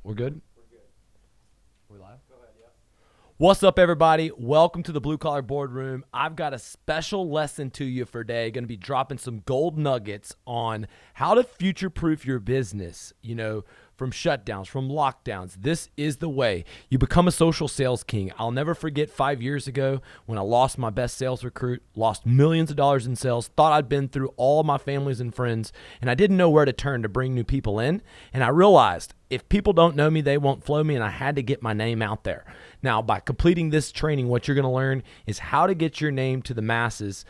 We're good? We're good. We live? Go ahead, yeah. What's up, everybody? Welcome to the Blue Collar Boardroom. I've got a special lesson to you for today. Going to be dropping some gold nuggets on how to future-proof your business, from shutdowns, from lockdowns. This is the way you become a social sales king. I'll never forget 5 years ago when I lost my best sales recruit, lost millions of dollars in sales, thought I'd been through all of my families and friends, and I didn't know where to turn to bring new people in. And I realized if people don't know me, they won't flow me, and I had to get my name out there. Now, by completing this training, what you're going to learn is how to get your name to the masses.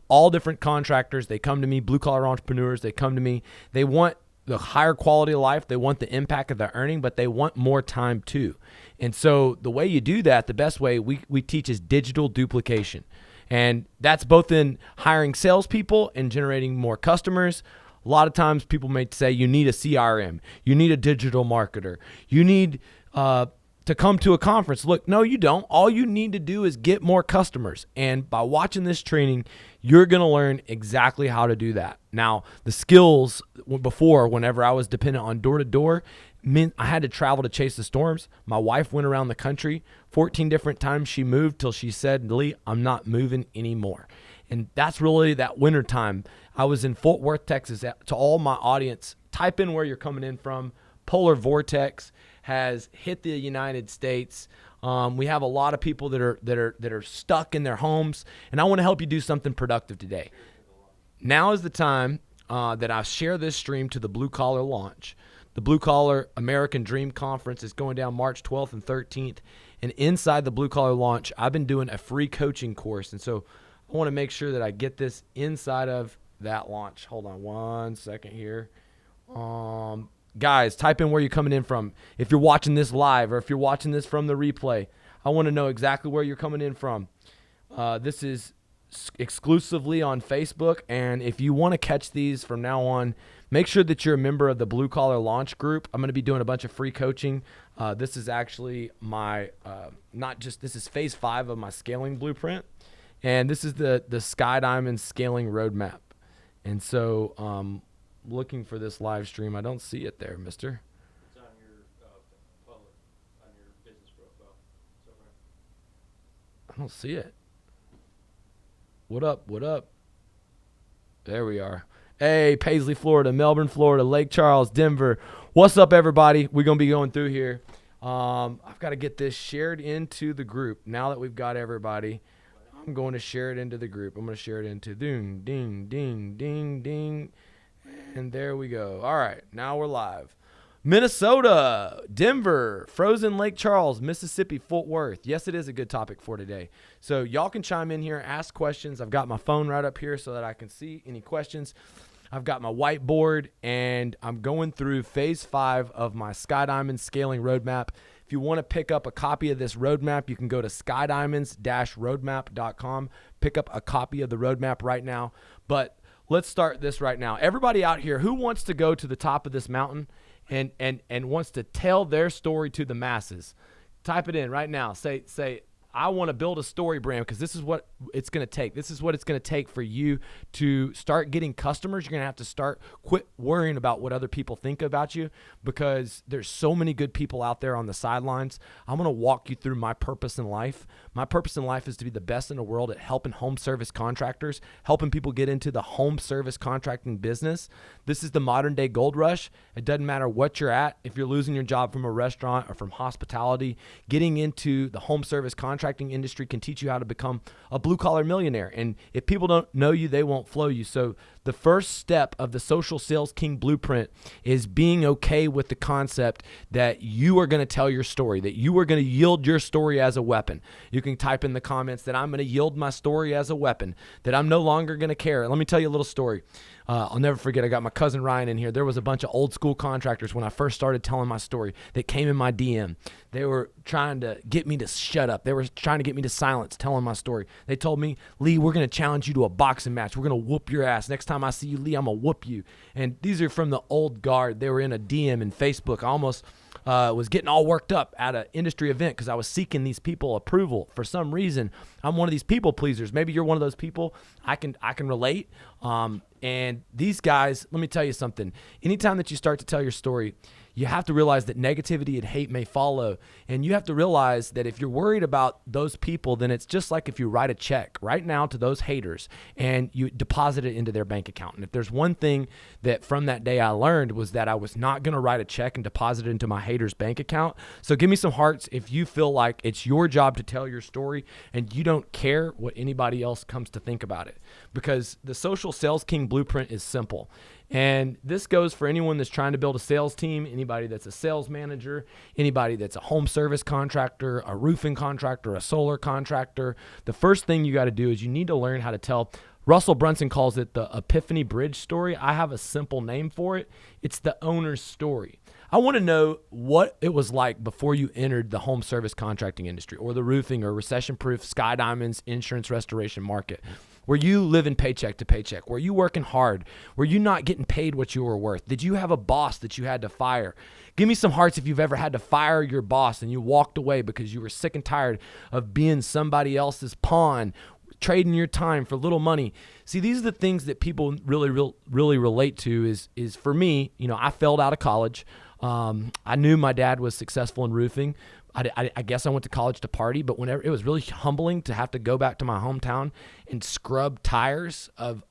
All different contractors, they come to me, blue-collar entrepreneurs, they come to me. They want the higher quality of life. They want the impact of their earning, but they want more time too. And so the way you do that, the best way we teach is digital duplication. And that's both in hiring salespeople and generating more customers. A lot of times people may say you need a CRM, you need a digital marketer, you need to come to a conference. Look, no, you don't. All you need to do is get more customers. And by watching this training, you're going to learn exactly how to do that. Now, the skills before, whenever I was dependent on door-to-door, meant I had to travel to chase the storms. My wife went around the country 14 different times. She moved till she said, Lee, I'm not moving anymore. And that's really that winter time. I was in Fort Worth, Texas. To all my audience, type in where you're coming in from. Polar vortex has hit the United States. We have a lot of people that are stuck in their homes, and I want to help you do something productive today. Now is the time that I share this stream to the Blue Collar launch. The Blue Collar American Dream Conference is going down March 12th and 13th, and inside the Blue Collar launch, I've been doing a free coaching course, and so I want to make sure that I get this inside of that launch. Hold on one second here. Guys, type in where you're coming in from. If you're watching this live or if you're watching this from the replay, I want to know exactly where you're coming in from. This is exclusively on Facebook, and if you want to catch these from now on, make sure that you're a member of the Blue Collar Launch Group. I'm going to be doing a bunch of free coaching. This is actually my, this is phase 5 of my scaling blueprint, and this is the Sky Diamond scaling roadmap. And so, looking for this live stream. I don't see it there, mister. It's on your public, on your business profile. It's over there. I don't see it. What up? What up? There we are. Hey, Paisley, Florida, Melbourne, Florida, Lake Charles, Denver. What's up, everybody? We're going to be going through here. I've got to get this shared into the group. Now that we've got everybody, I'm going to share it into the group. I'm going to share it into ding, ding, ding, ding, ding. And there we go. All right, now we're live. Minnesota, Denver, frozen Lake Charles, Mississippi, Fort Worth. Yes, it is a good topic for today. So y'all can chime in here, ask questions. I've got my phone right up here so that I can see any questions. I've got my whiteboard, and I'm going through phase 5 of my Sky Diamond scaling roadmap. If you want to pick up a copy of this roadmap, you can go to skydiamonds-roadmap.com. Pick up a copy of the roadmap right now. But let's start this right now. Everybody out here, who wants to go to the top of this mountain and wants to tell their story to the masses? Type it in right now. Say, I want to build a story brand, because this is what it's going to take. This is what it's going to take for you to start getting customers. You're going to have to quit worrying about what other people think about you, because there's so many good people out there on the sidelines. I'm going to walk you through my purpose in life. My purpose in life is to be the best in the world at helping home service contractors, helping people get into the home service contracting business. This is the modern day gold rush. It doesn't matter what you're at. If you're losing your job from a restaurant or from hospitality, getting into the home service contracting industry can teach you how to become a blue collar millionaire. And if people don't know you, they won't flow you. So the first step of the social sales king blueprint is being okay with the concept that you are going to tell your story, that you are going to yield your story as a weapon. You can type in the comments that I'm going to yield my story as a weapon, that I'm no longer going to care. Let me tell you a little story. I'll never forget, I got my cousin Ryan in here. There was a bunch of old school contractors when I first started telling my story that came in my DM. They were trying to get me to shut up. They were trying to get me to silence telling my story. They told me, Lee, we're going to challenge you to a boxing match. We're going to whoop your ass. Next time I see you, Lee, I'm going to whoop you. And these are from the old guard. They were in a DM in Facebook. I almost was getting all worked up at an industry event because I was seeking these people approval. For some reason, I'm one of these people pleasers. Maybe you're one of those people. I can relate. And these guys, let me tell you something. Anytime that you start to tell your story, you have to realize that negativity and hate may follow. And you have to realize that if you're worried about those people, then it's just like if you write a check right now to those haters and you deposit it into their bank account. And if there's one thing that from that day I learned was that I was not going to write a check and deposit it into my haters' bank account. So give me some hearts if you feel like it's your job to tell your story and you don't care what anybody else comes to think about it. Because the Social Sales King blueprint is simple. And this goes for anyone that's trying to build a sales team, anybody that's a sales manager, anybody that's a home service contractor, a roofing contractor, a solar contractor. The first thing you got to do is you need to learn how to tell. Russell Brunson calls it the Epiphany Bridge story. I have a simple name for it. It's the owner's story. I want to know what it was like before you entered the home service contracting industry or the roofing or recession-proof Sky Diamonds insurance restoration market. Were you living paycheck to paycheck? Were you working hard? Were you not getting paid what you were worth? Did you have a boss that you had to fire? Give me some hearts if you've ever had to fire your boss and you walked away because you were sick and tired of being somebody else's pawn, trading your time for little money. See, these are the things that people really relate to is for me, I failed out of college. I knew my dad was successful in roofing. I guess I went to college to party, but whenever it was really humbling to have to go back to my hometown and scrub tires of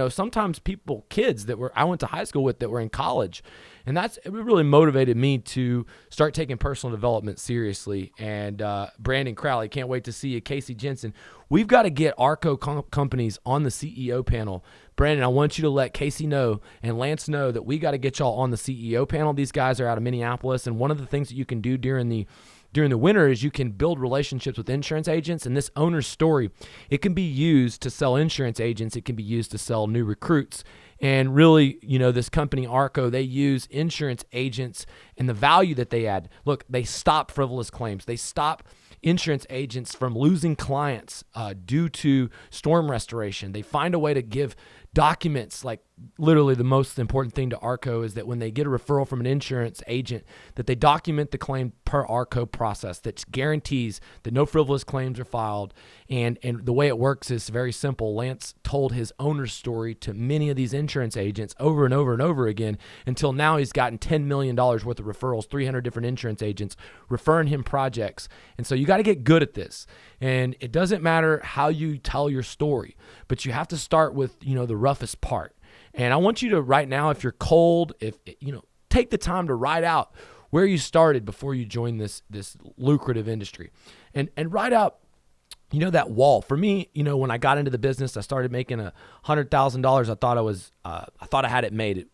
sometimes kids that I went to high school with that were in college. And it really motivated me to start taking personal development seriously. And Brandon Crowley, can't wait to see you. Casey Jensen, we've got to get ARCO companies on the CEO panel. Brandon, I want you to let Casey know and Lance know that we got to get y'all on the CEO panel. These guys are out of Minneapolis, and one of the things that you can do during the winter is you can build relationships with insurance agents. And this owner's story, it can be used to sell insurance agents. It can be used to sell new recruits. And really, this company, ARCO, they use insurance agents and the value that they add. Look, they stop frivolous claims. They stop insurance agents from losing clients due to storm restoration. They find a way to give documents. Like literally the most important thing to ARCO is that when they get a referral from an insurance agent, that they document the claim per ARCO process that guarantees that no frivolous claims are filed. And the way it works is very simple. Lance told his owner's story to many of these insurance agents over and over and over again until now he's gotten $10 million worth of referrals, 300 different insurance agents referring him projects. And so you got to get good at this. And it doesn't matter how you tell your story, but you have to start with, the roughest part. And I want you to right now, if you're cold, take the time to write out where you started before you joined this lucrative industry, and write out, that wall. For me, when I got into the business, I started making $100,000. I thought I had it made.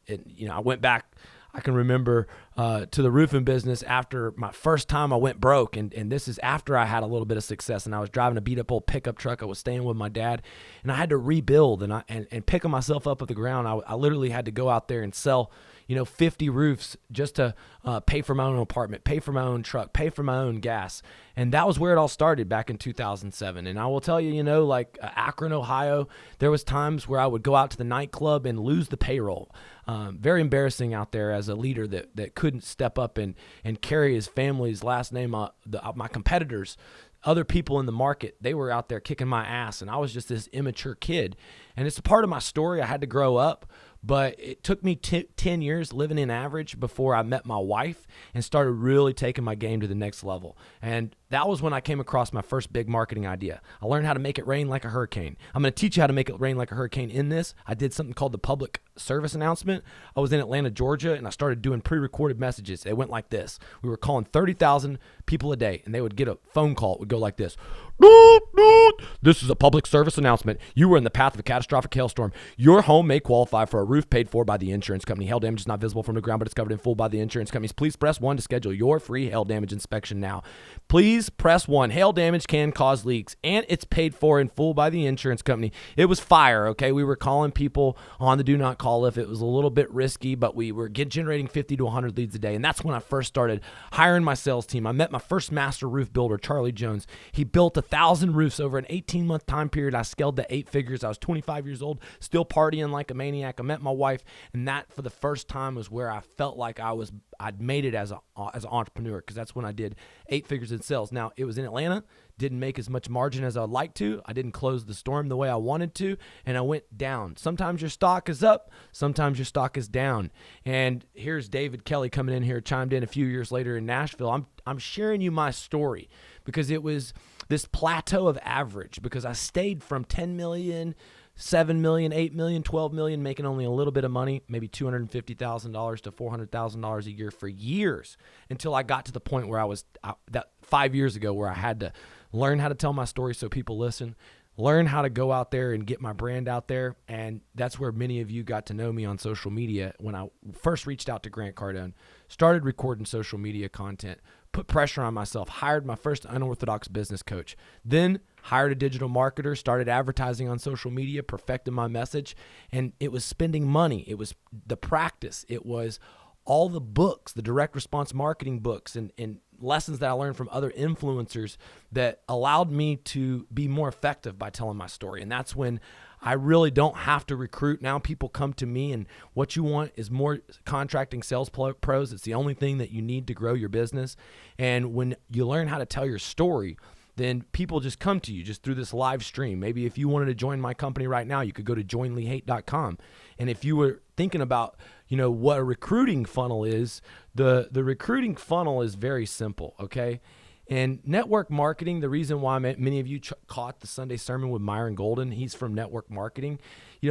I went back. I can remember to the roofing business after my first time I went broke, and this is after I had a little bit of success, and I was driving a beat up old pickup truck. I was staying with my dad, and I had to rebuild and picking myself up off the ground. I literally had to go out there and sell 50 roofs just to pay for my own apartment, pay for my own truck, pay for my own gas. And that was where it all started back in 2007. And I will tell you, like Akron, Ohio, there was times where I would go out to the nightclub and lose the payroll. Very embarrassing out there as a leader that couldn't step up and carry his family's last name. My competitors, other people in the market, they were out there kicking my ass, and I was just this immature kid. And it's a part of my story. I had to grow up. But it took me 10 years living in average before I met my wife and started really taking my game to the next level. And that was when I came across my first big marketing idea. I learned how to make it rain like a hurricane. I'm going to teach you how to make it rain like a hurricane in this. I did something called the public service announcement. I was in Atlanta, Georgia, and I started doing pre-recorded messages. It went like this. We were calling 30,000 people a day, and they would get a phone call. It would go like this. This is a public service announcement. You were in the path of a catastrophic hailstorm. Your home may qualify for a roof paid for by the insurance company. Hail damage is not visible from the ground, but it's covered in full by the insurance companies. Please press 1 to schedule your free hail damage inspection now. Please press 1. Hail damage can cause leaks, and it's paid for in full by the insurance company. It was fire, okay? We were calling people on the do not call if it was a little bit risky, but we were generating 50 to 100 leads a day, and that's when I first started hiring my sales team. I met my first master roof builder, Charlie Jones. He built 1,000 roofs over an 18-month time period. I scaled to 8 figures. I was 25 years old, still partying like a maniac. I met my wife, and that for the first time was where I felt like I was I'd made it as an entrepreneur, because that's when I did 8 figures in sales. Now, it was in Atlanta, didn't make as much margin as I'd like to. I didn't close the storm the way I wanted to, and I went down. Sometimes your stock is up, sometimes your stock is down. And here's David Kelly coming in here, chimed in a few years later in Nashville. I'm sharing you my story because it was this plateau of average, because I stayed from 10 million, 7 million, 8 million, 12 million, making only a little bit of money, maybe $250,000 to $400,000 a year for years, until I got to the point where that 5 years ago, where I had to learn how to tell my story so people listen, learn how to go out there and get my brand out there. And that's where many of you got to know me on social media. When I first reached out to Grant Cardone, started recording social media content, put pressure on myself, hired my first unorthodox business coach, then hired a digital marketer, started advertising on social media, perfected my message. And it was spending money. It was the practice. It was all the books, the direct response marketing books, and lessons that I learned from other influencers that allowed me to be more effective by telling my story. And that's when I really don't have to recruit. Now people come to me, and what you want is more contracting sales pros. It's the only thing that you need to grow your business. And when you learn how to tell your story, then people just come to you just through this live stream. Maybe if you wanted to join my company right now, you could go to joinleehaight.com. And if you were thinking about, what a recruiting funnel is, the recruiting funnel is very simple, okay? And network marketing, the reason why many of you caught the Sunday sermon with Myron Golden, he's from network marketing.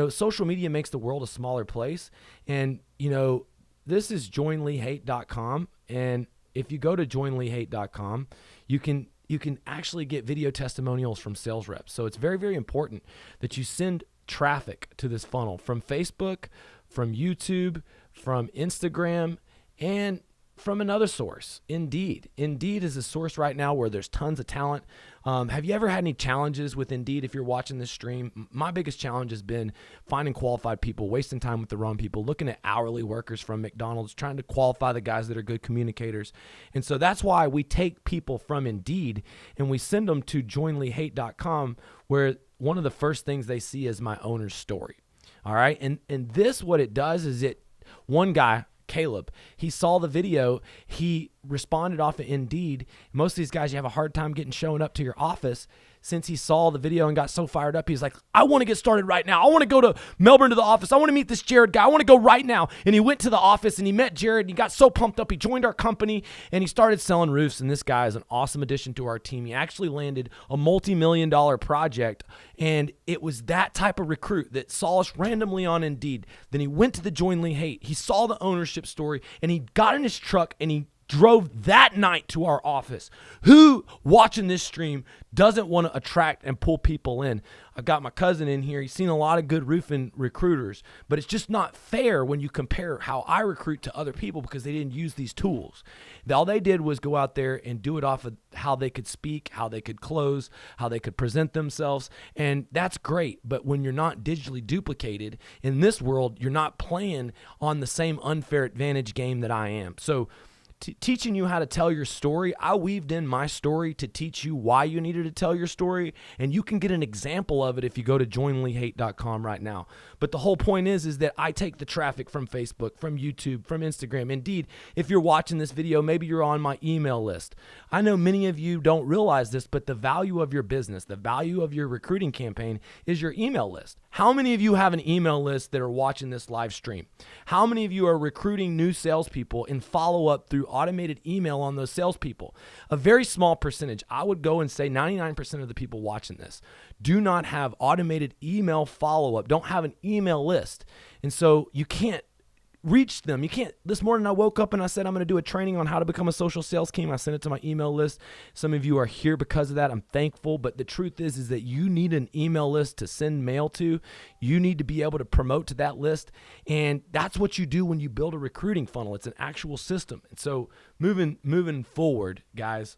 Social media makes the world a smaller place. And, this is joinleehaight.com. And if you go to joinleehaight.com, you can actually get video testimonials from sales reps. So it's very, very important that you send traffic to this funnel from Facebook, from YouTube, from Instagram, and from another source, Indeed. Indeed is a source right now where there's tons of talent. Have you ever had any challenges with Indeed if you're watching this stream? My biggest challenge has been finding qualified people, wasting time with the wrong people, looking at hourly workers from McDonald's, trying to qualify the guys that are good communicators. And so that's why we take people from Indeed and we send them to joinleehaight.com, where one of the first things they see is my owner's story. All right. And this, what it does is one guy, Caleb, he saw the video, he responded off of Indeed. Most of these guys, you have a hard time showing up to your office. Since he saw the video and got so fired up, he's like, I want to get started right now. I want to go to Melbourne to the office. I want to meet this Jared guy. I want to go right now. And he went to the office and he met Jared and he got so pumped up. He joined our company and he started selling roofs. And this guy is an awesome addition to our team. He actually landed a multi-million-dollar project. And it was that type of recruit that saw us randomly on Indeed. Then he went to the Join Lee Haight. He saw the ownership story and he got in his truck and he drove that night to our office. Who watching this stream doesn't want to attract and pull people in? I've got my cousin in here. He's seen a lot of good roofing recruiters, but it's just not fair when you compare how I recruit to other people because they didn't use these tools. All they did was go out there and do it off of how they could speak, how they could close, how they could present themselves, and that's great. But when you're not digitally duplicated in this world, you're not playing on the same unfair advantage game that I am. So teaching you how to tell your story, I weaved in my story to teach you why you needed to tell your story, and you can get an example of it if you go to joinleehaight.com right now. But the whole point is that I take the traffic from Facebook, from YouTube, from Instagram. Indeed, if you're watching this video, maybe you're on my email list. I know many of you don't realize this, but the value of your business, the value of your recruiting campaign is your email list. How many of you have an email list that are watching this live stream? How many of you are recruiting new salespeople and follow up through automated email on those salespeople? A very small percentage. I would go and say 99% of the people watching this do not have automated email follow-up, don't have an email list. And so you can't reach them. You can't. This morning I woke up and I said I'm going to do a training on how to become a social sales team. I sent it to my email list. Some of you are here because of that. I'm thankful. But the truth is that you need an email list to send mail to. You need to be able to promote to that list. And that's what you do when you build a recruiting funnel. It's an actual system. And so moving forward, guys,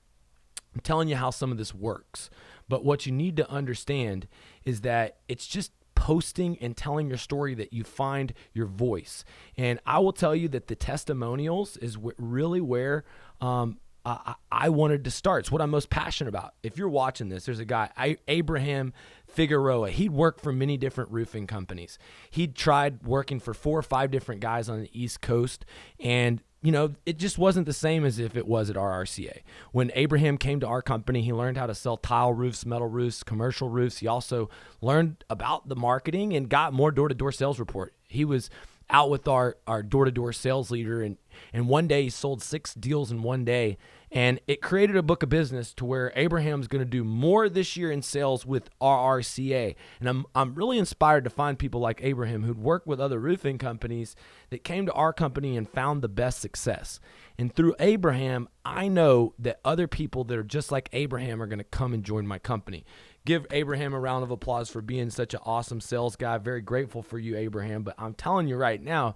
I'm telling you how some of this works. But what you need to understand is that it's just posting and telling your story that you find your voice. And I will tell you that the testimonials is really where I wanted to start. It's what I'm most passionate about. If you're watching this, there's a guy, Abraham Figueroa. He'd worked for many different roofing companies. He'd tried working for 4 or 5 different guys on the East Coast, and it just wasn't the same as if it was at RRCA. When Abraham came to our company, he learned how to sell tile roofs, metal roofs, commercial roofs. He also learned about the marketing and got more door-to-door sales report. He was out with our door-to-door sales leader, and one day he sold 6 deals in one day, and it created a book of business to where Abraham's going to do more this year in sales with RRCA. And I'm really inspired to find people like Abraham who'd worked with other roofing companies that came to our company and found the best success. And through Abraham, I know that other people that are just like Abraham are going to come and join my company. Give Abraham a round of applause for being such an awesome sales guy. Very grateful for you, Abraham. But I'm telling you right now,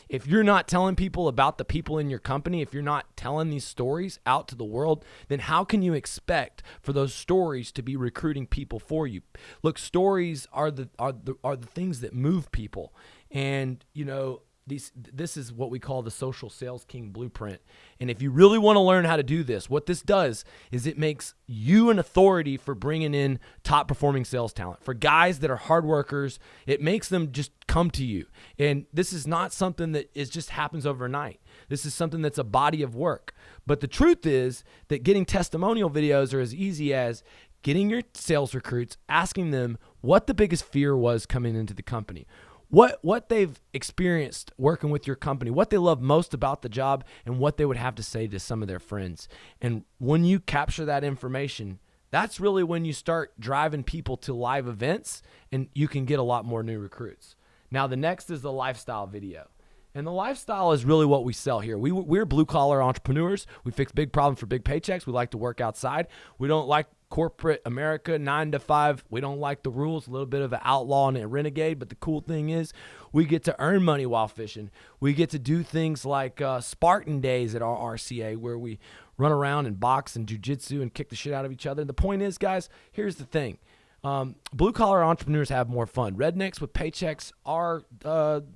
if you're not telling people about the people in your company, if you're not telling these stories out to the world, then how can you expect for those stories to be recruiting people for you? Look, stories are the things that move people. And, this is what we call the social sales king blueprint. And if you really want to learn how to do this, what this does is it makes you an authority for bringing in top performing sales talent. For guys that are hard workers, it makes them just come to you. And this is not something that just happens overnight. This is something that's a body of work. But the truth is that getting testimonial videos are as easy as getting your sales recruits, asking them what the biggest fear was coming into the company. What they've experienced working with your company, what they love most about the job, and what they would have to say to some of their friends. And when you capture that information, that's really when you start driving people to live events, and you can get a lot more new recruits. Now, the next is the lifestyle video. And the lifestyle is really what we sell here. We're blue-collar entrepreneurs. We fix big problems for big paychecks. We like to work outside. We don't like corporate America, 9 to 5. We don't like the rules, a little bit of an outlaw and a renegade. But the cool thing is we get to earn money while fishing. We get to do things like Spartan days at our RCA where we run around and box and jujitsu and kick the shit out of each other. And the point is, guys, here's the thing. Blue-collar entrepreneurs have more fun. Rednecks with paychecks are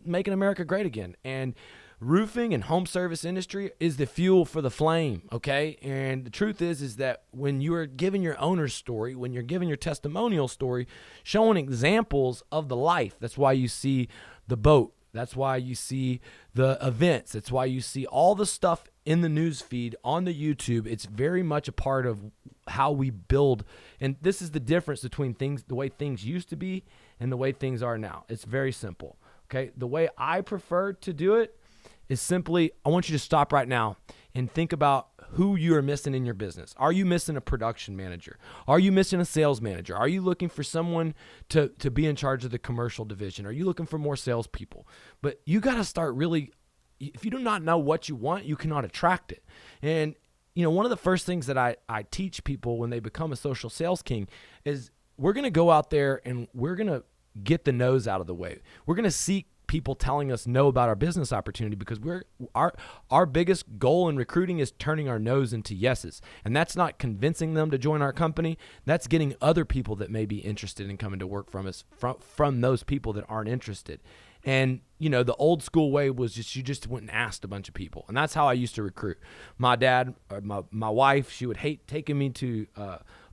making America great again. And roofing and home service industry is the fuel for the flame, okay? And the truth is that when you're giving your owner's story, when you're giving your testimonial story, showing examples of the life, that's why you see the boat. That's why you see the events. That's why you see all the stuff in the news feed on the YouTube. It's very much a part of how we build. And this is the difference between the way things used to be and the way things are now. It's very simple, okay? The way I prefer to do it is simply, I want you to stop right now and think about who you are missing in your business. Are you missing a production manager? Are you missing a sales manager? Are you looking for someone to be in charge of the commercial division? Are you looking for more salespeople? But you got to start really, if you do not know what you want, you cannot attract it. And one of the first things that I teach people when they become a social sales king is we're going to go out there and we're going to get the no's out of the way. We're going to seek people telling us no about our business opportunity because our biggest goal in recruiting is turning our no's into yeses. And that's not convincing them to join our company. That's getting other people that may be interested in coming to work from us from those people that aren't interested. And, the old school way was you just went and asked a bunch of people. And that's how I used to recruit. My dad, or my wife, she would hate taking me to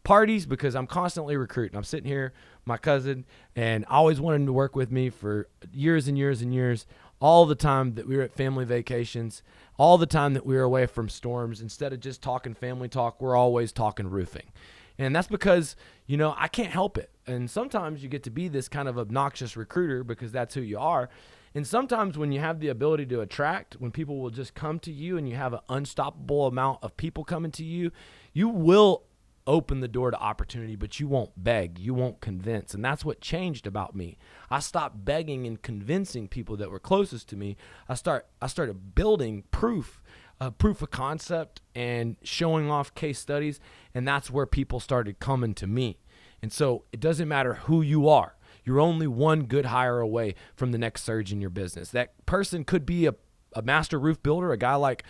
parties because I'm constantly recruiting. I'm sitting here, my cousin, and always wanted to work with me for years and years and years. All the time that we were at family vacations, all the time that we were away from storms, instead of just talking family talk, we're always talking roofing. And that's because, I can't help it. And sometimes you get to be this kind of obnoxious recruiter because that's who you are. And sometimes when you have the ability to attract, when people will just come to you and you have an unstoppable amount of people coming to you, you will open the door to opportunity, but you won't beg, you won't convince. And that's what changed about me. I stopped begging and convincing people that were closest to me. I started building proof of concept and showing off case studies. And that's where people started coming to me. And so it doesn't matter who you are. You're only one good hire away from the next surge in your business. That person could be a master roof builder, a guy like,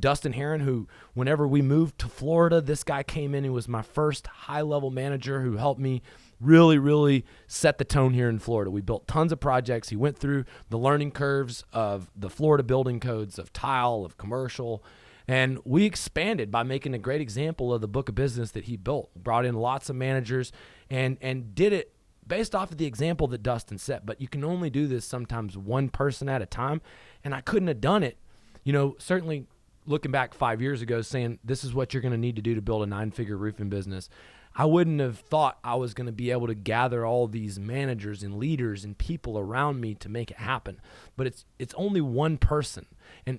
Dustin Heron, who whenever we moved to Florida, this guy came in and was my first high-level manager who helped me really, really set the tone here in Florida. We built tons of projects. He went through the learning curves of the Florida building codes, of tile, of commercial, and we expanded by making a great example of the book of business that he built. Brought in lots of managers and did it based off of the example that Dustin set. But you can only do this sometimes one person at a time. And I couldn't have done it certainly looking back 5 years ago saying this is what you're going to need to do to build a 9-figure roofing business, I wouldn't have thought I was going to be able to gather all these managers and leaders and people around me to make it happen. But it's only one person, and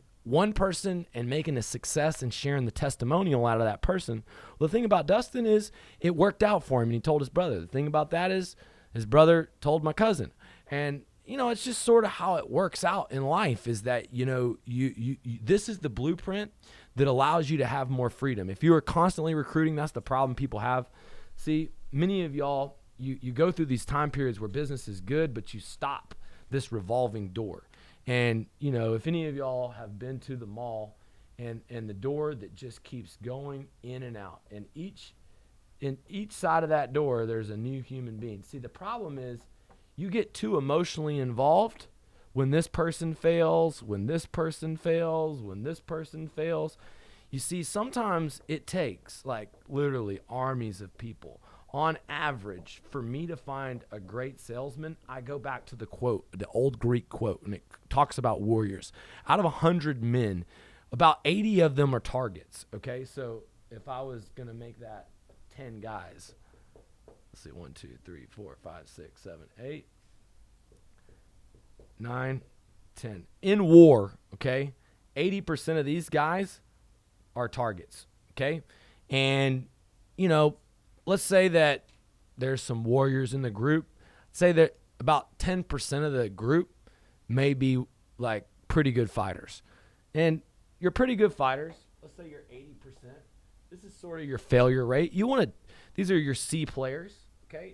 making a success and sharing the testimonial out of that person. Well, the thing about Dustin is it worked out for him, and he told his brother. The thing about that is his brother told my cousin. And it's just sort of how it works out in life, is that, you this is the blueprint that allows you to have more freedom. If you are constantly recruiting, that's the problem people have. See, many of y'all, you go through these time periods where business is good, but you stop this revolving door. And, if any of y'all have been to the mall and the door that just keeps going in and out, and in each side of that door, there's a new human being. See, the problem is you get too emotionally involved when this person fails, when this person fails, when this person fails. You see, sometimes it takes like literally armies of people. On average, for me to find a great salesman, I go back to the quote, the old Greek quote, and it talks about warriors. Out of 100 men, about 80 of them are targets, okay? So if I was going to make that 10 guys, let's see, 1, 2, 3, 4, 5, 6, 7, 8, 9, 10. In war, okay, 80% of these guys are targets, okay? And, let's say that there's some warriors in the group. Say that about 10% of the group may be like pretty good fighters. And you're pretty good fighters. Let's say you're 80%. This is sort of your failure rate. These are your C players, okay?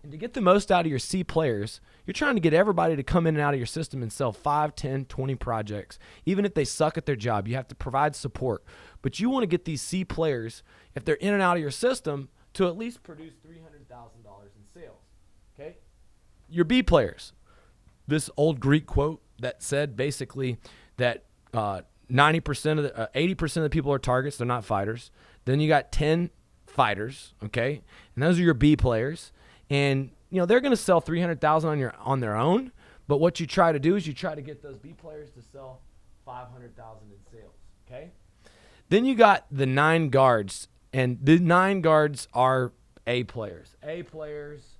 And to get the most out of your C players, you're trying to get everybody to come in and out of your system and sell 5, 10, 20 projects. Even if they suck at their job, you have to provide support. But you want to get these C players, if they're in and out of your system, to at least produce $300,000 in sales, okay? Your B players, this old Greek quote that said basically that 80% of the people are targets, they're not fighters. Then you got 10 fighters, okay? And those are your B players. And, they're going to sell $300,000 on their own, but what you try to do is you try to get those B players to sell $500,000 in sales, okay? Then you got the 9 guards. And the 9 guards are A players. A players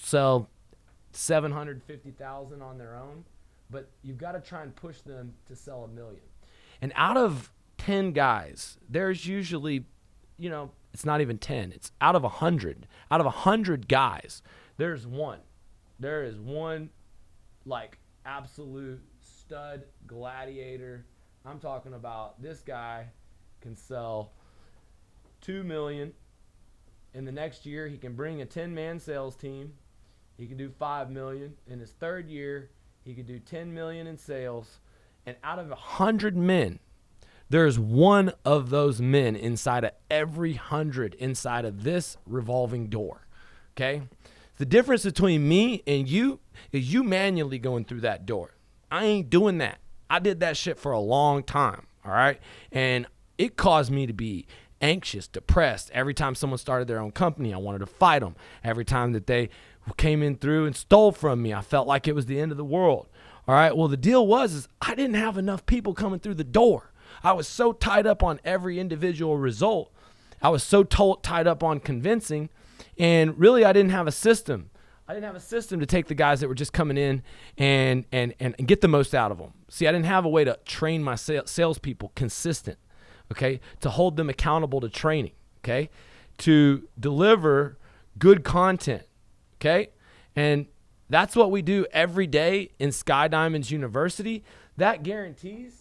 sell $750,000 on their own, but you've got to try and push them to sell $1 million. And out of 10 guys, there's usually, it's not even 10. It's out of 100. Out of 100 guys, there's one. There is one, like, absolute stud gladiator. I'm talking about this guy can sell $2 million. In the next year, he can bring a 10-man sales team. He can do $5 million. In his third year, he could do $10 million in sales. And out of 100 men, there's one of those men inside of every 100 inside of this revolving door, okay? The difference between me and you is you manually going through that door. I ain't doing that. I did that shit for a long time, all right? And it caused me to be anxious, depressed. Every time someone started their own company, I wanted to fight them. Every time that they came in through and stole from me, I felt like it was the end of the world. All right, well, the deal was I didn't have enough people coming through the door. I was so tied up on every individual result. I was so tied up on convincing, and really I didn't have a system. I didn't have a system to take the guys that were just coming in and get the most out of them. See, I didn't have a way to train my salespeople consistent. Okay, to hold them accountable to training, okay, to deliver good content, okay, and that's what we do every day in Sky Diamonds University. That guarantees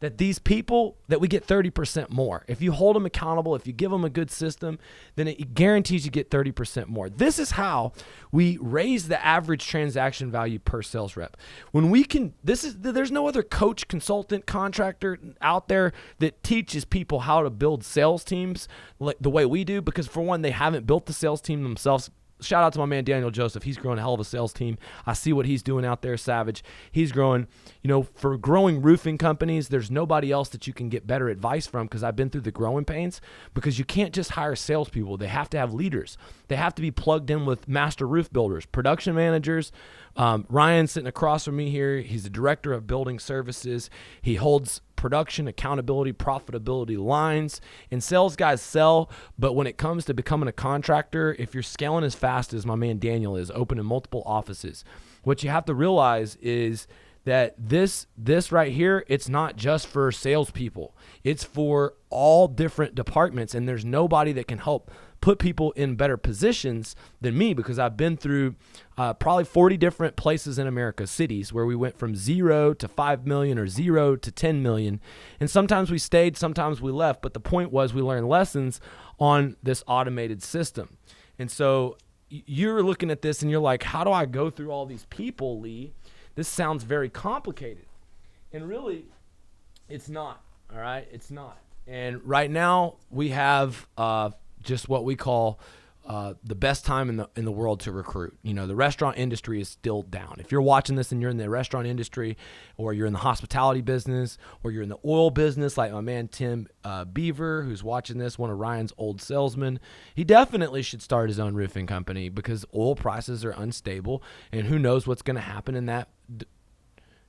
that these people, that we get 30% more. If you hold them accountable, if you give them a good system, then it guarantees you get 30% more. This is how we raise the average transaction value per sales rep. When we can, there's no other coach, consultant, contractor out there that teaches people how to build sales teams like the way we do, because for one, they haven't built the sales team themselves shout out to my man Daniel Joseph. He's growing a hell of a sales team. I see what he's doing out there, Savage. He's growing. For growing roofing companies, there's nobody else that you can get better advice from, because I've been through the growing pains, because you can't just hire salespeople. They have to have leaders. They have to be plugged in with master roof builders, production managers. Ryan sitting across from me here, he's the director of building services. He holds production, accountability, profitability lines. And sales guys sell, but when it comes to becoming a contractor, if you're scaling as fast as my man Daniel is, opening multiple offices, what you have to realize is that this right here, it's not just for salespeople. It's for all different departments, and there's nobody that can help put people in better positions than me, because I've been through probably 40 different places in America, cities, where we went from 0 to 5 million or 0 to 10 million. And sometimes we stayed, sometimes we left. But the point was, we learned lessons on this automated system. And so you're looking at this and you're like, how do I go through all these people, Lee? This sounds very complicated. And really, it's not. All right? It's not. And right now we have just what we call the best time in the world to recruit. The restaurant industry is still down. If you're watching this and you're in the restaurant industry, or you're in the hospitality business, or you're in the oil business, like my man Tim Beaver, who's watching this, one of Ryan's old salesmen, he definitely should start his own roofing company, because oil prices are unstable, and who knows what's going to happen in that.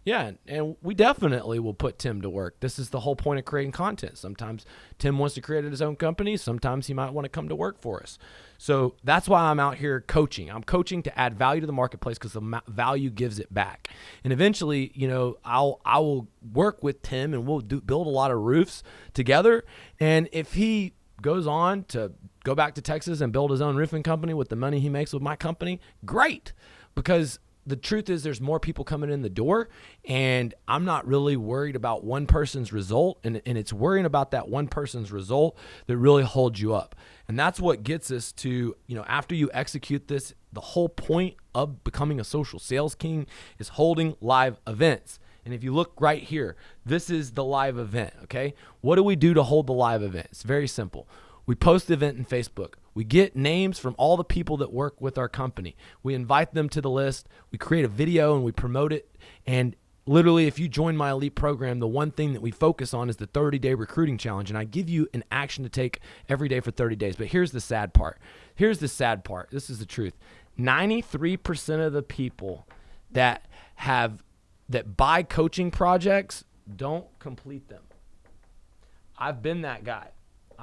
Yeah, and we definitely will put Tim to work. This is the whole point of creating content. Sometimes Tim wants to create his own company. Sometimes he might want to come to work for us. So that's why I'm out here coaching. I'm coaching to add value to the marketplace, because the value gives it back. And eventually, I will work with Tim, and we'll build a lot of roofs together. And if he goes on to go back to Texas and build his own roofing company with the money he makes with my company, great, because the truth is there's more people coming in the door, and I'm not really worried about one person's result, and it's worrying about that one person's result that really holds you up. And that's what gets us to, after you execute this, the whole point of becoming a social sales king is holding live events. And if you look right here, this is the live event, okay? What do we do to hold the live event? It's very simple. We post the event in Facebook. We get names from all the people that work with our company. We invite them to the list. We create a video and we promote it. And literally, if you join my elite program, the one thing that we focus on is the 30-day recruiting challenge. And I give you an action to take every day for 30 days. But here's the sad part. This is the truth. 93% of the people that buy coaching projects don't complete them. I've been that guy.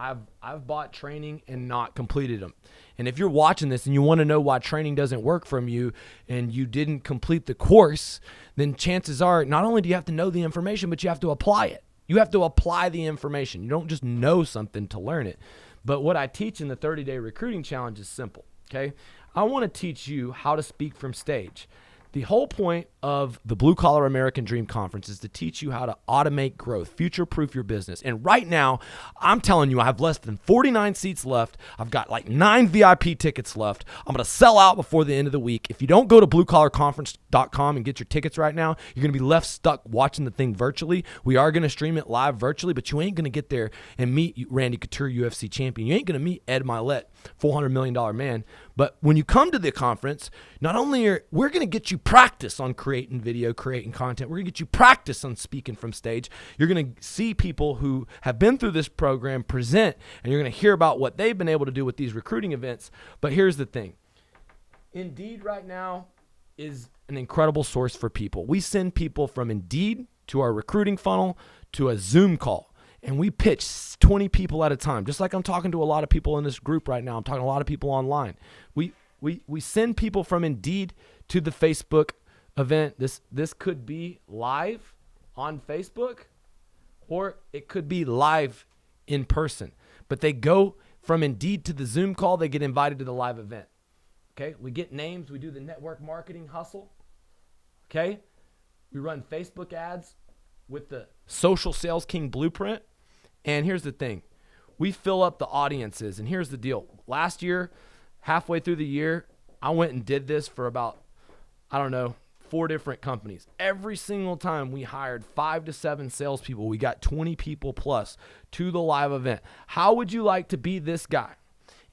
I've bought training and not completed them. And if you're watching this and you want to know why training doesn't work from you and you didn't complete the course, then chances are not only do you have to know the information, but you have to apply it. You have to apply the information. You don't just know something to learn it. But what I teach in the 30-day recruiting challenge is simple, okay? I want to teach you how to speak from stage. The whole point of the Blue Collar American Dream Conference is to teach you how to automate growth, future-proof your business. And right now, I'm telling you, I have less than 49 seats left. I've got like 9 VIP tickets left. I'm going to sell out before the end of the week. If you don't go to bluecollarconference.com and get your tickets right now, you're going to be left stuck watching the thing virtually. We are going to stream it live virtually, but you ain't going to get there and meet Randy Couture, UFC champion. You ain't going to meet Ed Milet, $400 million man. But when you come to the conference, not only we're going to get you practice on creating video, creating content. We're going to get you practice on speaking from stage. You're going to see people who have been through this program present, and you're going to hear about what they've been able to do with these recruiting events. But here's the thing. Indeed right now is an incredible source for people. We send people from Indeed to our recruiting funnel to a Zoom call. And we pitch 20 people at a time. Just like I'm talking to a lot of people in this group right now. I'm talking to a lot of people online. We send people from Indeed to the Facebook event. This could be live on Facebook, or it could be live in person. But they go from Indeed to the Zoom call. They get invited to the live event. Okay, we get names. We do the network marketing hustle. Okay, we run Facebook ads with the Social Sales King Blueprint. And here's the thing. We fill up the audiences. And here's the deal. Last year, halfway through the year, I went and did this for about, 4 different companies. Every single time we hired 5 to 7 salespeople, we got 20 people plus to the live event. How would you like to be this guy?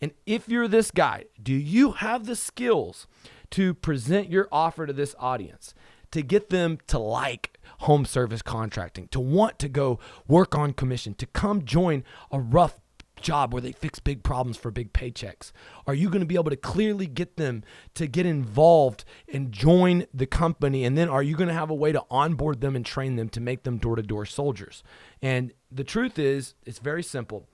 And if you're this guy, do you have the skills to present your offer to this audience, to get them to like home service contracting, to want to go work on commission, to come join a rough job where they fix big problems for big paychecks? Are you going to be able to clearly get them to get involved and join the company? And then are you going to have a way to onboard them and train them to make them door-to-door soldiers? And the truth is, it's very simple.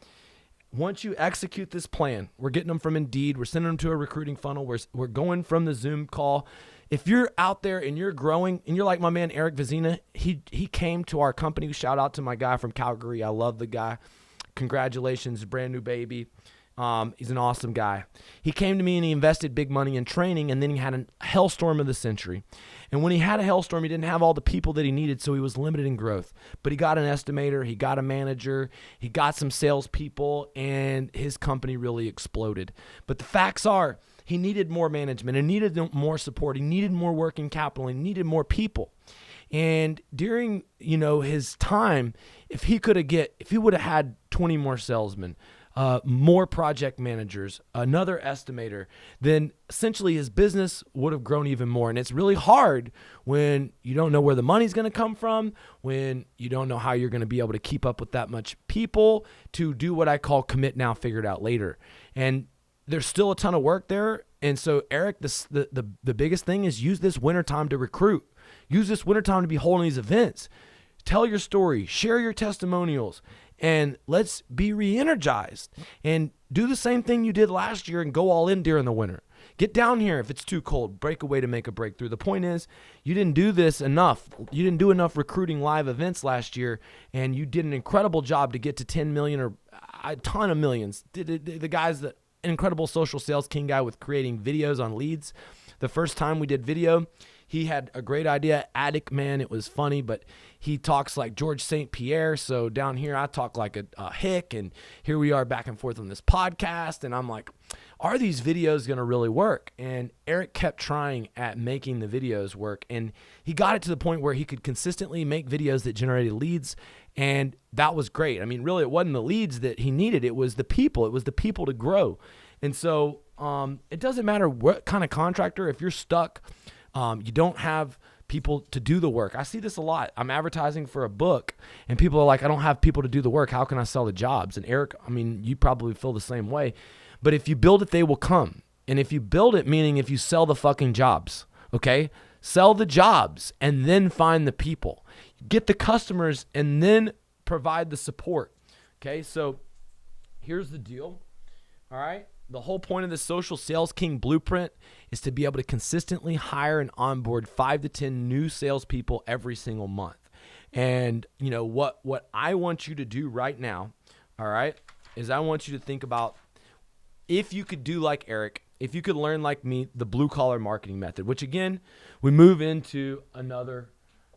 Once you execute this plan, we're getting them from Indeed, we're sending them to a recruiting funnel, we're going from the Zoom call. If you're out there and you're growing, and you're like my man Eric Vizina, he came to our company. Shout out to my guy from Calgary. I love the guy. Congratulations, brand new baby. He's an awesome guy. He came to me and he invested big money in training, and then he had a hellstorm of the century. And when he had a hellstorm, he didn't have all the people that he needed, so he was limited in growth. But he got an estimator, he got a manager, he got some salespeople, and his company really exploded. But the facts are, he needed more management, and needed more support, he needed more working capital, he needed more people. And during, his time, if he would have had 20 more salesmen, more project managers, another estimator, then essentially his business would have grown even more. And it's really hard when you don't know where the money's going to come from, when you don't know how you're going to be able to keep up with that much people to do what I call commit now, figure it out later. And there's still a ton of work there. And so, Eric, the biggest thing is use this wintertime to recruit. Use this wintertime to be holding these events. Tell your story, share your testimonials, and let's be re-energized and do the same thing you did last year and go all in during the winter. Get down here if it's too cold. Break away to make a breakthrough. The point is, you didn't do this enough. You didn't do enough recruiting live events last year, and you did an incredible job to get to 10 million or a ton of millions. The guy's the incredible social sales king guy with creating videos on leads. The first time we did video, he had a great idea. Attic man, it was funny, but he talks like George St. Pierre. So down here, I talk like a hick, and here we are back and forth on this podcast. And I'm like, are these videos going to really work? And Eric kept trying at making the videos work. And he got it to the point where he could consistently make videos that generated leads. And that was great. I mean, really, it wasn't the leads that he needed. It was the people. It was the people to grow. And so it doesn't matter what kind of contractor, if you're stuck, you don't have people to do the work. I see this a lot. I'm advertising for a book, and people are like, I don't have people to do the work. How can I sell the jobs? And Eric, I mean, you probably feel the same way. But if you build it, they will come. And if you build it, meaning if you sell the fucking jobs, okay? Sell the jobs and then find the people. Get the customers and then provide the support, okay? So here's the deal, all right? The whole point of the Social Sales King Blueprint is to be able to consistently hire and onboard 5 to 10 new salespeople every single month. And what I want you to do right now, all right, is I want you to think about if you could do like Eric, if you could learn like me, the blue collar marketing method, which again, we move into another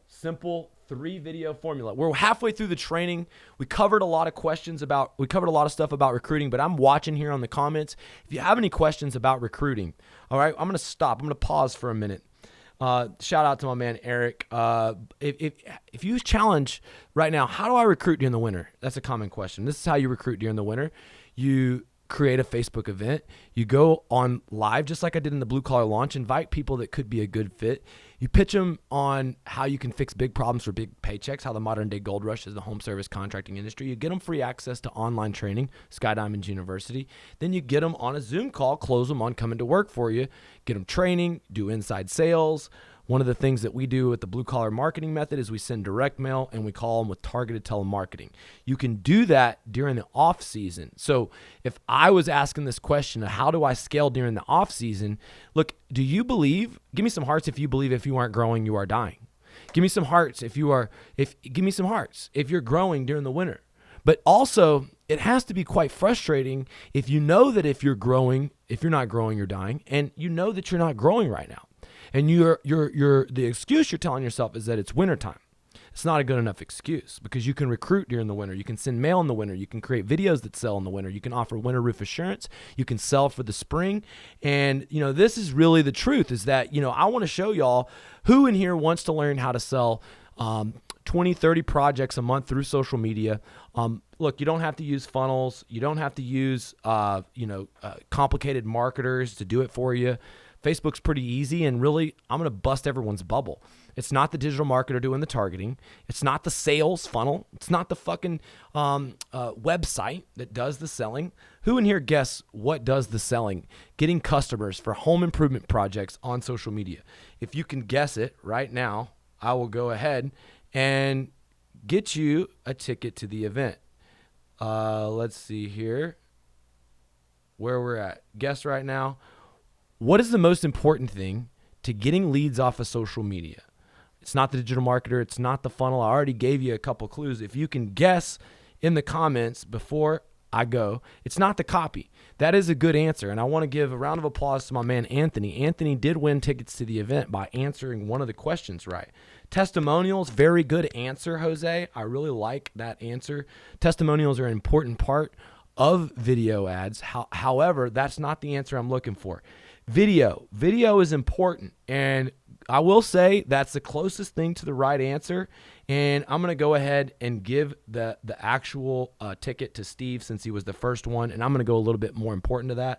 simple 3-video formula. We're halfway through the training. We covered a lot of stuff about recruiting, but I'm watching here on the comments. If you have any questions about recruiting, all right, I'm going to stop. I'm going to pause for a minute. Shout out to my man, Eric. If you challenge right now, how do I recruit during the winter? That's a common question. This is how you recruit during the winter. You create a Facebook event. You go on live, just like I did in the Blue Collar launch, invite people that could be a good fit. You pitch them on how you can fix big problems for big paychecks, how the modern day gold rush is the home service contracting industry. You get them free access to online training, Sky Diamonds University. Then you get them on a Zoom call, close them on coming to work for you, get them training, do inside sales. One of the things that we do with the blue collar marketing method is we send direct mail and we call them with targeted telemarketing. You can do that during the off season. So if I was asking this question of how do I scale during the off season, look, do you believe, give me some hearts if you believe if you aren't growing, you are dying. Give me some hearts if you're growing during the winter. But also, it has to be quite frustrating if you know that if you're not growing, you're dying, and you know that you're not growing right now. And the excuse you're telling yourself is that it's wintertime. It's not a good enough excuse because you can recruit during the winter. You can send mail in the winter. You can create videos that sell in the winter. You can offer winter roof assurance. You can sell for the spring. And, this is really the truth is that, I want to show y'all who in here wants to learn how to sell 20, 30 projects a month through social media. Look, you don't have to use funnels. You don't have to use, complicated marketers to do it for you. Facebook's pretty easy, and really, I'm going to bust everyone's bubble. It's not the digital marketer doing the targeting. It's not the sales funnel. It's not the fucking website that does the selling. Who in here guess what does the selling? Getting customers for home improvement projects on social media. If you can guess it right now, I will go ahead and get you a ticket to the event. Let's see here where we're at. Guess right now. What is the most important thing to getting leads off of social media? It's not the digital marketer. It's not the funnel. I already gave you a couple clues. If you can guess in the comments before I go, it's not the copy. That is a good answer. And I want to give a round of applause to my man, Anthony. Anthony did win tickets to the event by answering one of the questions right. Testimonials, very good answer, Jose. I really like that answer. Testimonials are an important part of video ads. However, that's not the answer I'm looking for. Video is important, and I will say that's the closest thing to the right answer, and I'm going to go ahead and give the actual ticket to Steve since he was the first one, and I'm going to go a little bit more important to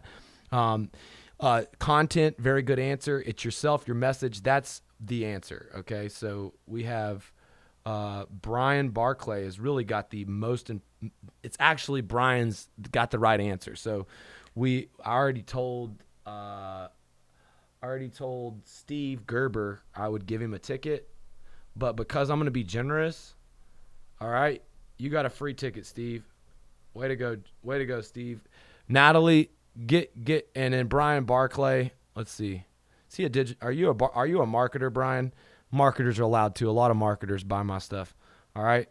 that. Content, very good answer. It's yourself, your message. That's the answer, okay? So we have Brian Barclay has really got the most it's actually Brian's got the right answer. So I already told Steve Gerber I would give him a ticket, but because I'm going to be generous, all right, you got a free ticket, Steve. Way to go, Steve. Natalie, get, and then Brian Barclay. Let's see. Is he are you a marketer, Brian? Marketers are allowed to. A lot of marketers buy my stuff. All right,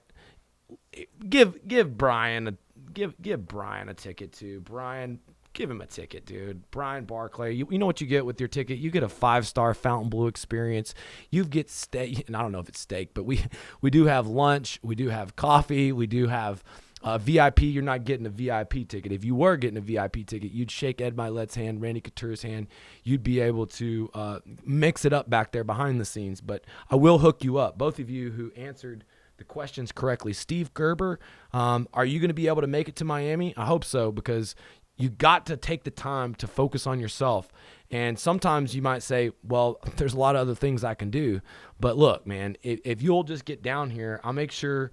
give Brian a ticket too. Brian. Give him a ticket, dude. Brian Barclay, you know what you get with your ticket? You get a 5-star Fontaine experience. You get steak, and I don't know if it's steak, but we do have lunch. We do have coffee. We do have VIP. You're not getting a VIP ticket. If you were getting a VIP ticket, you'd shake Ed Milet's hand, Randy Couture's hand. You'd be able to mix it up back there behind the scenes. But I will hook you up. Both of you who answered the questions correctly. Steve Gerber, are you going to be able to make it to Miami? I hope so, because you got to take the time to focus on yourself. And sometimes you might say, well, there's a lot of other things I can do. But look, man, if you'll just get down here, I'll make sure,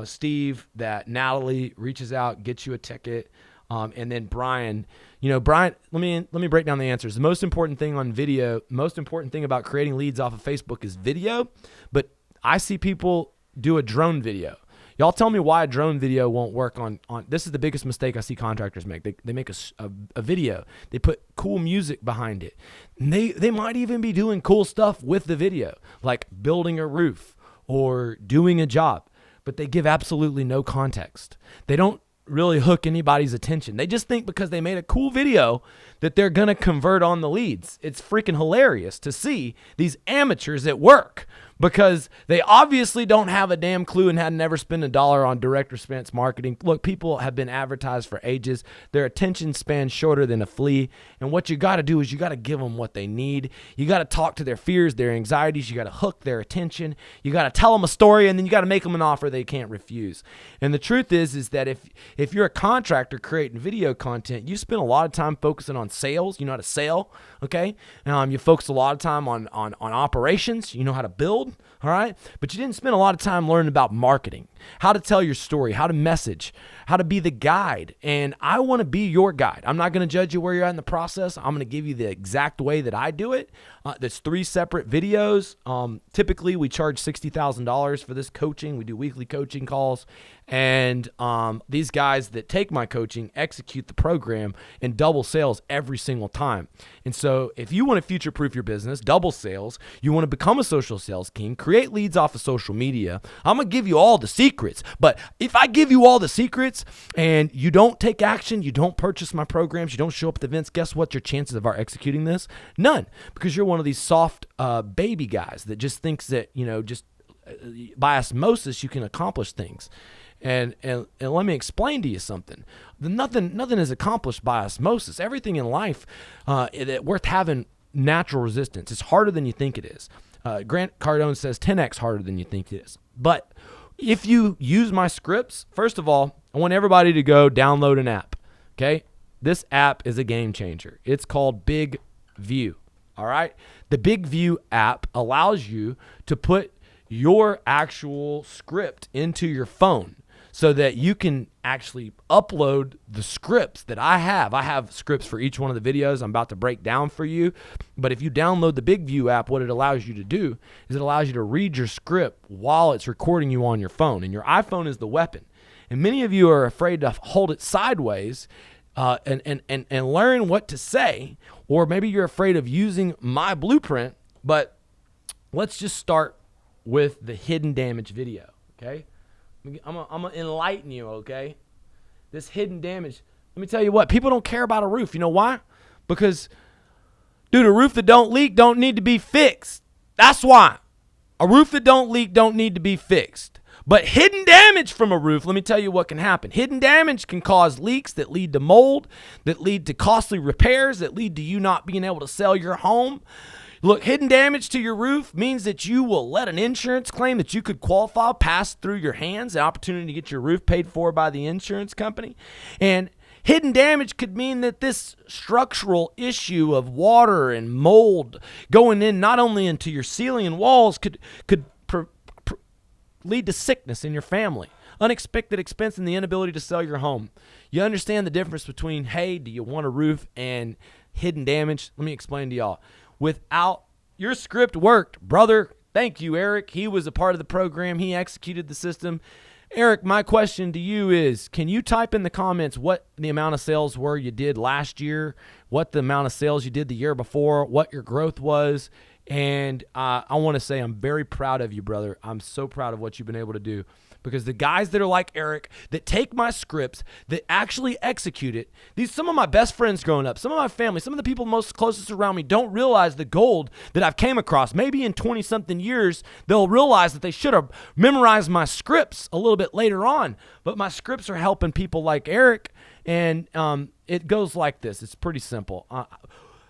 Steve, that Natalie reaches out, gets you a ticket. And then Brian, let me break down the answers. The most important thing on video, most important thing about creating leads off of Facebook is video. But I see people do a drone video. Y'all tell me why a drone video won't work on this is the biggest mistake I see contractors make. They make a video. They put cool music behind it. And they might even be doing cool stuff with the video, like building a roof or doing a job, but they give absolutely no context. They don't really hook anybody's attention. They just think because they made a cool video that they're going to convert on the leads. It's freaking hilarious to see these amateurs at work, because they obviously don't have a damn clue and had never spent $1 on direct response marketing. Look, people have been advertised for ages. Their attention span's shorter than a flea. And what you got to do is you got to give them what they need. You got to talk to their fears, their anxieties. You got to hook their attention. You got to tell them a story, and then you got to make them an offer they can't refuse. And the truth is that if you're a contractor creating video content, you spend a lot of time focusing on sales. You know how to sell, okay? You focus a lot of time on operations. You know how to build. All right. But you didn't spend a lot of time learning about marketing, how to tell your story, how to message, how to be the guide. And I want to be your guide. I'm not going to judge you where you're at in the process. I'm going to give you the exact way that I do it. There's 3 separate videos. Typically, we charge $60,000 for this coaching. We do weekly coaching calls. And these guys that take my coaching execute the program and double sales every single time. And so if you want to future-proof your business, double sales, you want to become a social sales king, create leads off of social media, I'm going to give you all the secrets. But if I give you all the secrets and you don't take action, you don't purchase my programs, you don't show up at the events, guess what your chances of our executing this? None. Because you're one of these soft baby guys that just thinks that, just by osmosis you can accomplish things. And let me explain to you something. Nothing is accomplished by osmosis. Everything in life that's worth having natural resistance. It's harder than you think it is. Grant Cardone says 10x harder than you think it is. But if you use my scripts, first of all, I want everybody to go download an app, okay? This app is a game changer. It's called Big View, all right? The Big View app allows you to put your actual script into your phone so that you can actually upload the scripts that I have. I have scripts for each one of the videos I'm about to break down for you. But if you download the Big View app, what it allows you to do is it allows you to read your script while it's recording you on your phone. And your iPhone is the weapon. And many of you are afraid to hold it sideways and learn what to say. Or maybe you're afraid of using my blueprint. But let's just start with the hidden damage video, okay? I'm gonna enlighten you, okay? This hidden damage. Let me tell you what, people don't care about a roof. You know why? Because, dude, a roof that don't leak don't need to be fixed. That's why. A roof that don't leak don't need to be fixed. But hidden damage from a roof, let me tell you what can happen. Hidden damage can cause leaks that lead to mold, that lead to costly repairs, that lead to you not being able to sell your home. Look, hidden damage to your roof means that you will let an insurance claim that you could qualify pass through your hands, an opportunity to get your roof paid for by the insurance company. And hidden damage could mean that this structural issue of water and mold going in not only into your ceiling and walls could lead to sickness in your family, unexpected expense, and the inability to sell your home. You understand the difference between, hey, do you want a roof, and hidden damage? Let me explain to y'all. Without your script worked, brother. Thank you, Eric. He was a part of the program. He executed the system. Eric, my question to you is, can you type in the comments what the amount of sales were you did last year, what the amount of sales you did the year before, what your growth was? And I want to say I'm very proud of you, brother. I'm so proud of what you've been able to do. Because the guys that are like Eric, that take my scripts, that actually execute it, some of my best friends growing up, some of my family, some of the people most closest around me don't realize the gold that I've came across. Maybe in 20-something years, they'll realize that they should have memorized my scripts a little bit later on. But my scripts are helping people like Eric, and it goes like this. It's pretty simple.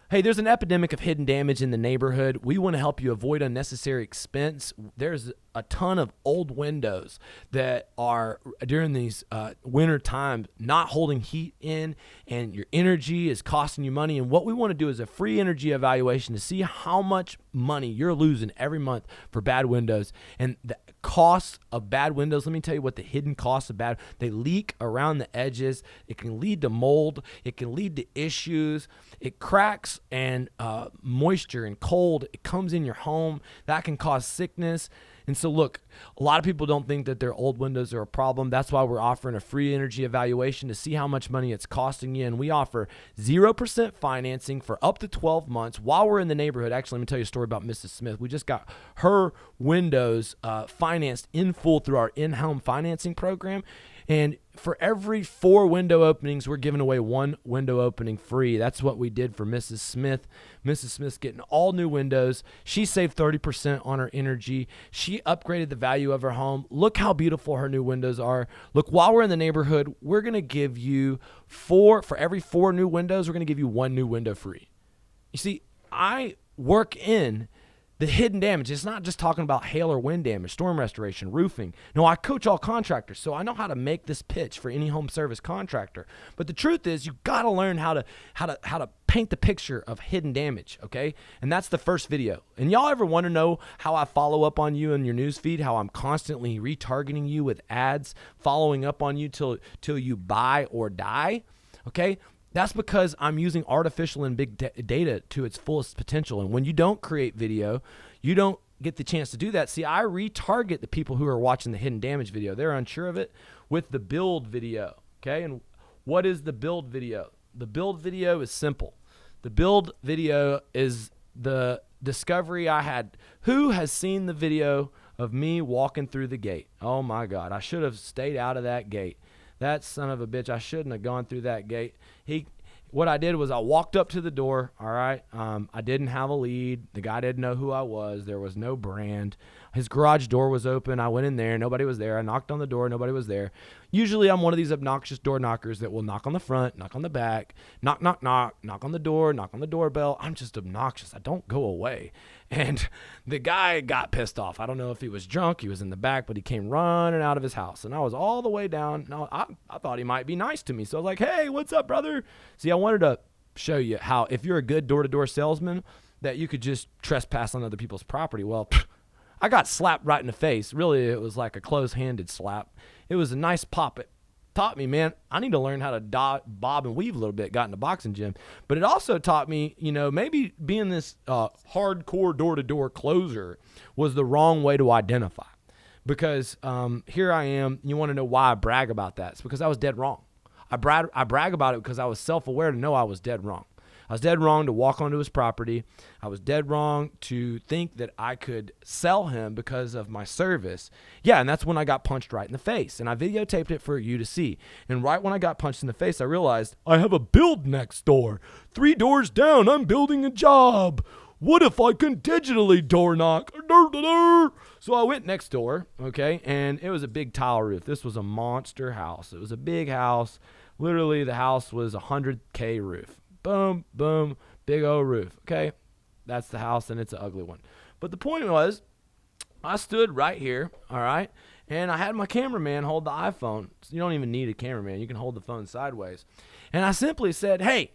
Hey, there's an epidemic of hidden damage in the neighborhood. We want to help you avoid unnecessary expense. There's a ton of old windows that are, during these winter times, not holding heat in, and your energy is costing you money. And what we want to do is a free energy evaluation to see how much money you're losing every month for bad windows. And the cost of bad windows, let me tell you what the hidden costs of bad, they leak around the edges. It can lead to mold. It can lead to issues. It cracks and moisture and cold. It comes in your home. That can cause sickness. And so look, a lot of people don't think that their old windows are a problem. That's why we're offering a free energy evaluation to see how much money it's costing you. And we offer 0% financing for up to 12 months while we're in the neighborhood. Actually, let me tell you a story about Mrs. Smith. We just got her windows financed in full through our in-home financing program. And for every 4 window openings, we're giving away 1 window opening free. That's what we did for Mrs. Smith. Mrs. Smith's getting all new windows. She saved 30% on her energy. She upgraded the value of her home. Look how beautiful her new windows are. Look, while we're in the neighborhood, we're going to give you for every 4 new windows, we're going to give you 1 new window free. You see, I work in the hidden damage. It's not just talking about hail or wind damage, storm restoration, roofing. No, I coach all contractors, so I know how to make this pitch for any home service contractor. But the truth is, you got to learn how to paint the picture of hidden damage, okay? And that's the first video. And y'all ever want to know how I follow up on you in your news feed, how I'm constantly retargeting you with ads, following up on you till you buy or die, okay? That's because I'm using artificial and big data to its fullest potential. And when you don't create video, you don't get the chance to do that. See, I retarget the people who are watching the hidden damage video. They're unsure of it with the build video, okay? And what is the build video? The build video is simple. The build video is the discovery I had. Who has seen the video of me walking through the gate? Oh, my God. I should have stayed out of that gate. That son of a bitch, I shouldn't have gone through that gate. What I did was I walked up to the door, all right? I didn't have a lead. The guy didn't know who I was. There was no brand. His garage door was open. I went in there. Nobody was there. I knocked on the door. Nobody was there. Usually I'm one of these obnoxious door knockers that will knock on the front, knock on the back, knock, knock, knock, knock on the door, knock on the doorbell. I'm just obnoxious. I don't go away. And the guy got pissed off. I don't know if he was drunk. He was in the back, but he came running out of his house. And I was all the way down. Now, I thought he might be nice to me. So I was like, hey, what's up, brother? See, I wanted to show you how if you're a good door-to-door salesman that you could just trespass on other people's property. Well, I got slapped right in the face. Really, it was like a close-handed slap. It was a nice pop. It taught me, man, I need to learn how to bob and weave a little bit. Got in the boxing gym. But it also taught me, maybe being this hardcore door-to-door closer was the wrong way to identify. Because here I am. You want to know why I brag about that? It's because I was dead wrong. I brag about it because I was self-aware to know I was dead wrong. I was dead wrong to walk onto his property. I was dead wrong to think that I could sell him because of my service. Yeah, and that's when I got punched right in the face. And I videotaped it for you to see. And right when I got punched in the face, I realized I have a build next door. 3 doors down, I'm building a job. What if I can digitally door knock? So I went next door, okay, and it was a big tile roof. This was a monster house. It was a big house. Literally, the house was a $100K roof. Boom, boom, big old roof. Okay, that's the house, and it's an ugly one. But the point was, I stood right here, all right, and I had my cameraman hold the iPhone. So you don't even need a cameraman. You can hold the phone sideways. And I simply said, hey,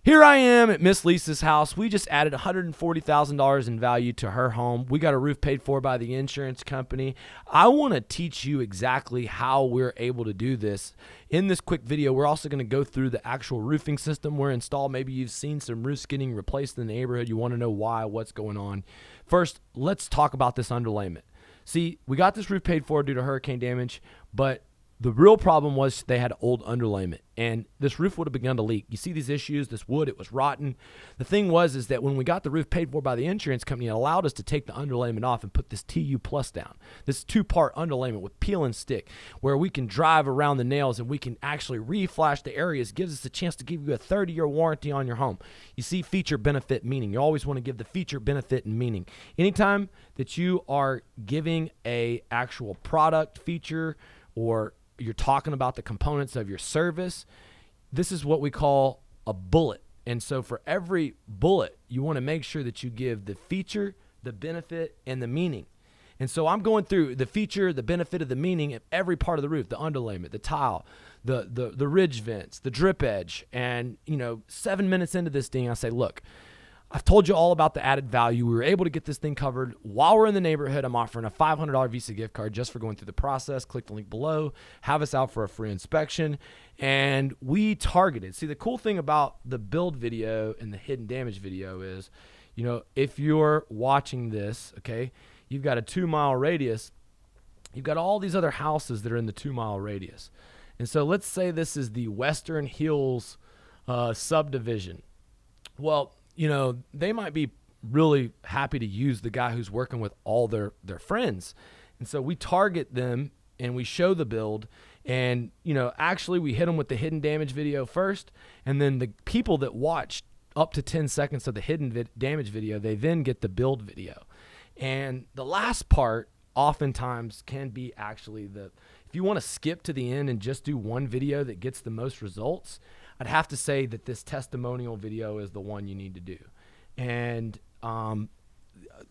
here I am at Miss Lisa's house. We just added $140,000 in value to her home. We got a roof paid for by the insurance company. I want to teach you exactly how we're able to do this. In this quick video, we're also going to go through the actual roofing system we're installed. Maybe you've seen some roofs getting replaced in the neighborhood. You want to know why, what's going on. First, let's talk about this underlayment. See, we got this roof paid for due to hurricane damage, but the real problem was they had old underlayment, and this roof would have begun to leak. You see these issues, this wood, it was rotten. The thing is that when we got the roof paid for by the insurance company, it allowed us to take the underlayment off and put this TU plus down. This 2-part underlayment with peel and stick, where we can drive around the nails and we can actually reflash the areas. Gives us a chance to give you a 30-year warranty on your home. You see feature, benefit, meaning. You always want to give the feature, benefit, and meaning. Anytime that you are giving a actual product feature or you're talking about the components of your service, this is what we call a bullet. And so for every bullet, you want to make sure that you give the feature, the benefit, and the meaning. And so I'm going through the feature, the benefit of the meaning of every part of the roof, the underlayment, the tile, the ridge vents, the drip edge. And, 7 minutes into this thing, I say, look, I've told you all about the added value. We were able to get this thing covered. While we're in the neighborhood, I'm offering a $500 Visa gift card just for going through the process. Click the link below. Have us out for a free inspection. And we targeted. See, the cool thing about the build video and the hidden damage video is, if you're watching this, okay, you've got a 2-mile radius. You've got all these other houses that are in the 2-mile radius. And so let's say this is the Western Hills subdivision. Well, they might be really happy to use the guy who's working with all their friends. And so we target them and we show the build. And, actually we hit them with the hidden damage video first. And then the people that watch up to 10 seconds of the hidden damage video, they then get the build video. And the last part oftentimes can be actually if you want to skip to the end and just do one video that gets the most results, I'd have to say that this testimonial video is the one you need to do. And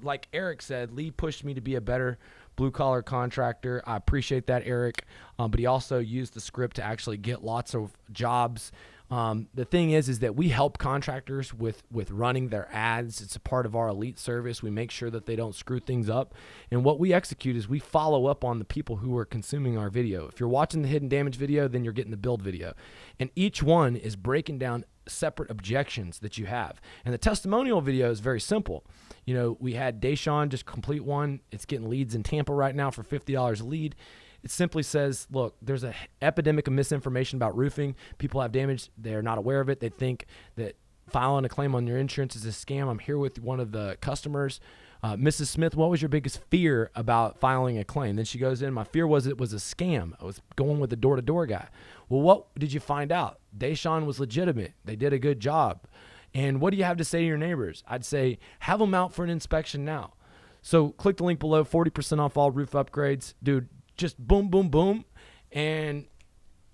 like Eric said, Lee pushed me to be a better blue-collar contractor. I appreciate that, Eric. But he also used the script to actually get lots of jobs. The thing is that we help contractors with running their ads. It's a part of our elite service. We make sure that they don't screw things up. And what we execute is we follow up on the people who are consuming our video. If you're watching the hidden damage video, then you're getting the build video. And each one is breaking down separate objections that you have. And the testimonial video is very simple. We had Deshaun just complete one. It's getting leads in Tampa right now for $50 a lead. It simply says, look, there's an epidemic of misinformation about roofing. People have damage. They're not aware of it. They think that filing a claim on your insurance is a scam. I'm here with one of the customers. Mrs. Smith, what was your biggest fear about filing a claim? Then she goes in, my fear was it was a scam. I was going with the door-to-door guy. Well, what did you find out? Deshaun was legitimate. They did a good job. And what do you have to say to your neighbors? I'd say, have them out for an inspection now. So click the link below, 40% off all roof upgrades. Dude, just boom, boom, boom. And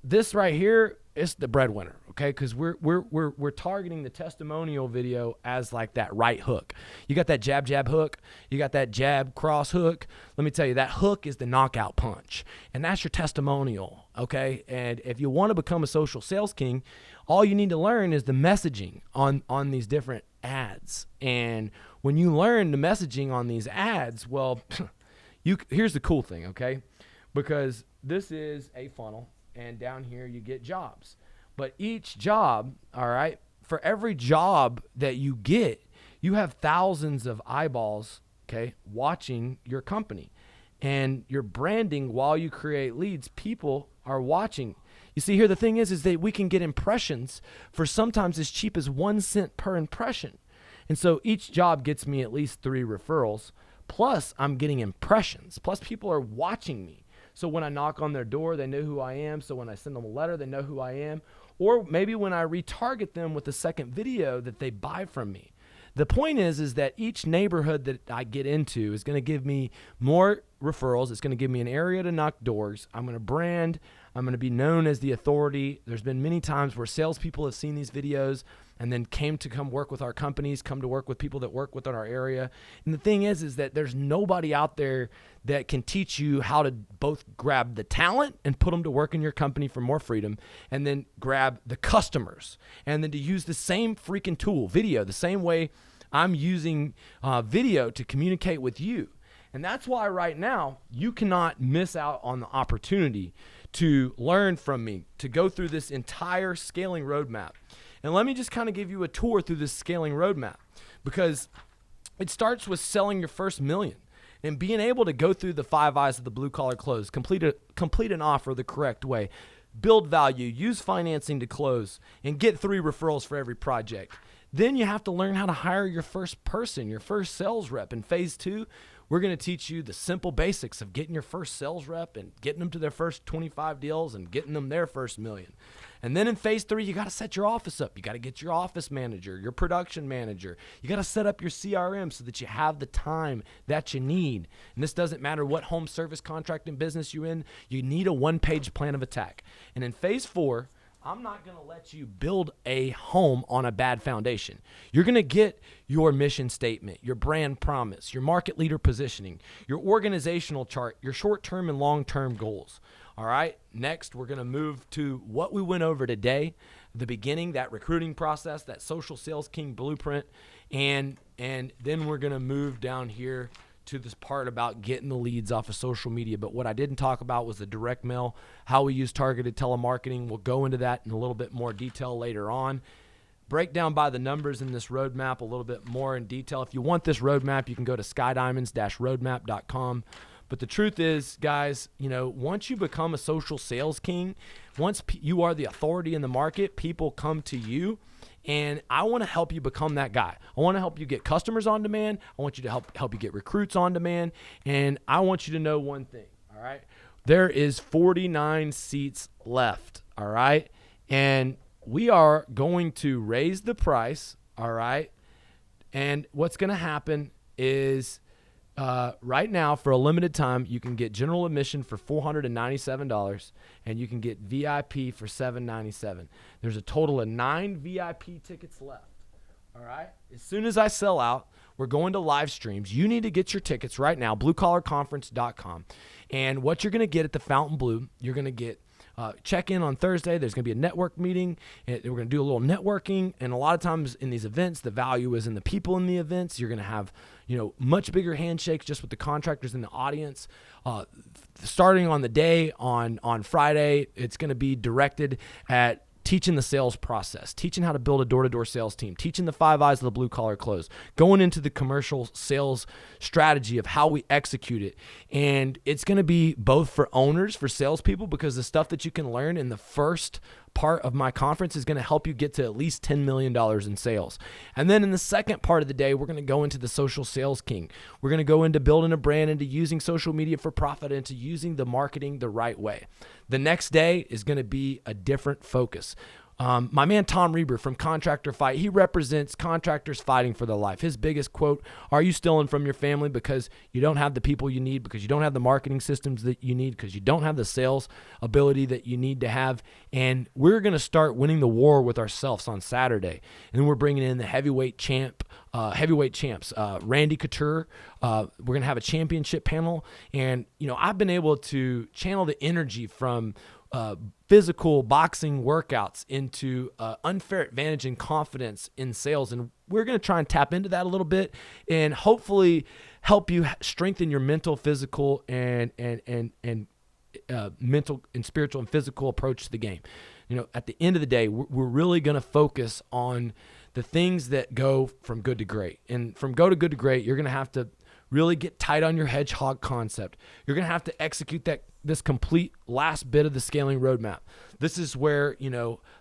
this right here is the breadwinner, okay? Because we're targeting the testimonial video as like that right hook. You got that jab hook, you got that jab cross hook. Let me tell you, that hook is the knockout punch, and that's your testimonial, okay? And if you want to become a social sales king, all you need to learn is the messaging on these different ads. And when you learn the messaging on these ads, well, here's the cool thing, okay? Because this is a funnel, and down here you get jobs. But each job, all right, for every job that you get, you have thousands of eyeballs, okay, watching your company. And you're branding while you create leads. People are watching. You see here, the thing is that we can get impressions for sometimes as cheap as 1 cent per impression. And so each job gets me at least 3 referrals. Plus, I'm getting impressions. Plus, people are watching me. So when I knock on their door, they know who I am. So when I send them a letter, they know who I am. Or maybe when I retarget them with a second video that they buy from me. The point is that each neighborhood that I get into is going to give me more referrals. It's going to give me an area to knock doors. I'm going to brand. I'm going to be known as the authority. There's been many times where salespeople have seen these videos and then came to come work with our companies, come to work with people that work within our area. And the thing is that there's nobody out there that can teach you how to both grab the talent and put them to work in your company for more freedom, and then grab the customers, and then to use the same freaking tool, video, the same way I'm using video to communicate with you. And that's why right now you cannot miss out on the opportunity to learn from me, to go through this entire scaling roadmap. And let me just kind of give you a tour through this scaling roadmap, because it starts with selling your first million and being able to go through the 5 eyes of the blue collar close, complete an offer the correct way, build value, use financing to close, and get 3 referrals for every project. Then you have to learn how to hire your first person, your first sales rep. In phase 2, we're going to teach you the simple basics of getting your first sales rep and getting them to their first 25 deals and getting them their first million. And then in phase 3, you got to set your office up. You got to get your office manager, your production manager. You got to set up your CRM so that you have the time that you need. And this doesn't matter what home service contracting business you're in. You need a 1-page plan of attack. And in phase 4, I'm not going to let you build a home on a bad foundation. You're going to get your mission statement, your brand promise, your market leader positioning, your organizational chart, your short-term and long-term goals. All right, next we're going to move to what we went over today, the beginning, that recruiting process, that social sales king blueprint, and then we're going to move down here to this part about getting the leads off of social media. But what I didn't talk about was the direct mail, how we use targeted telemarketing. We'll go into that in a little bit more detail later on. Break down by the numbers in this roadmap a little bit more in detail. If you want this roadmap, you can go to skydiamonds-roadmap.com. But the truth is, guys, once you become a social sales king, once you are the authority in the market, people come to you. And I want to help you become that guy. I want to help you get customers on demand. I want you to help you get recruits on demand. And I want you to know one thing, all right? There is 49 seats left, all right? And we are going to raise the price, all right? And what's going to happen is right now, for a limited time, you can get general admission for $497, and you can get VIP for $797. There's a total of 9 VIP tickets left. All right? As soon as I sell out, we're going to live streams. You need to get your tickets right now, bluecollarconference.com. And what you're going to get at the Fountain Blue, you're going to get check in on Thursday. There's going to be a network meeting, and we're going to do a little networking. And a lot of times in these events, the value is in the people in the events. You're going to have, much bigger handshakes just with the contractors in the audience. Starting on the day on Friday, it's going to be directed at teaching the sales process, teaching how to build a door-to-door sales team, teaching the 5 eyes of the blue-collar close, going into the commercial sales strategy of how we execute it. And it's going to be both for owners, for salespeople, because the stuff that you can learn in the first part of my conference is going to help you get to at least $10 million in sales. And then in the second part of the day, we're going to go into the social sales king. We're going to go into building a brand, into using social media for profit, into using the marketing the right way. The next day is going to be a different focus. My man Tom Reber from Contractor Fight, he represents contractors fighting for their life. His biggest quote, are you stealing from your family because you don't have the people you need, because you don't have the marketing systems that you need, because you don't have the sales ability that you need to have? And we're going to start winning the war with ourselves on Saturday. And then we're bringing in the heavyweight champs, Randy Couture. We're going to have a championship panel. And, I've been able to channel the energy from physical boxing workouts into unfair advantage and confidence in sales. And we're going to try and tap into that a little bit and hopefully help you strengthen your mental, physical, and mental and spiritual and physical approach to the game. At the end of the day, we're really going to focus on the things that go from good to great. And from go to good to great, you're going to have to really get tight on your hedgehog concept. You're going to have to execute this complete last bit of the scaling roadmap. This is where,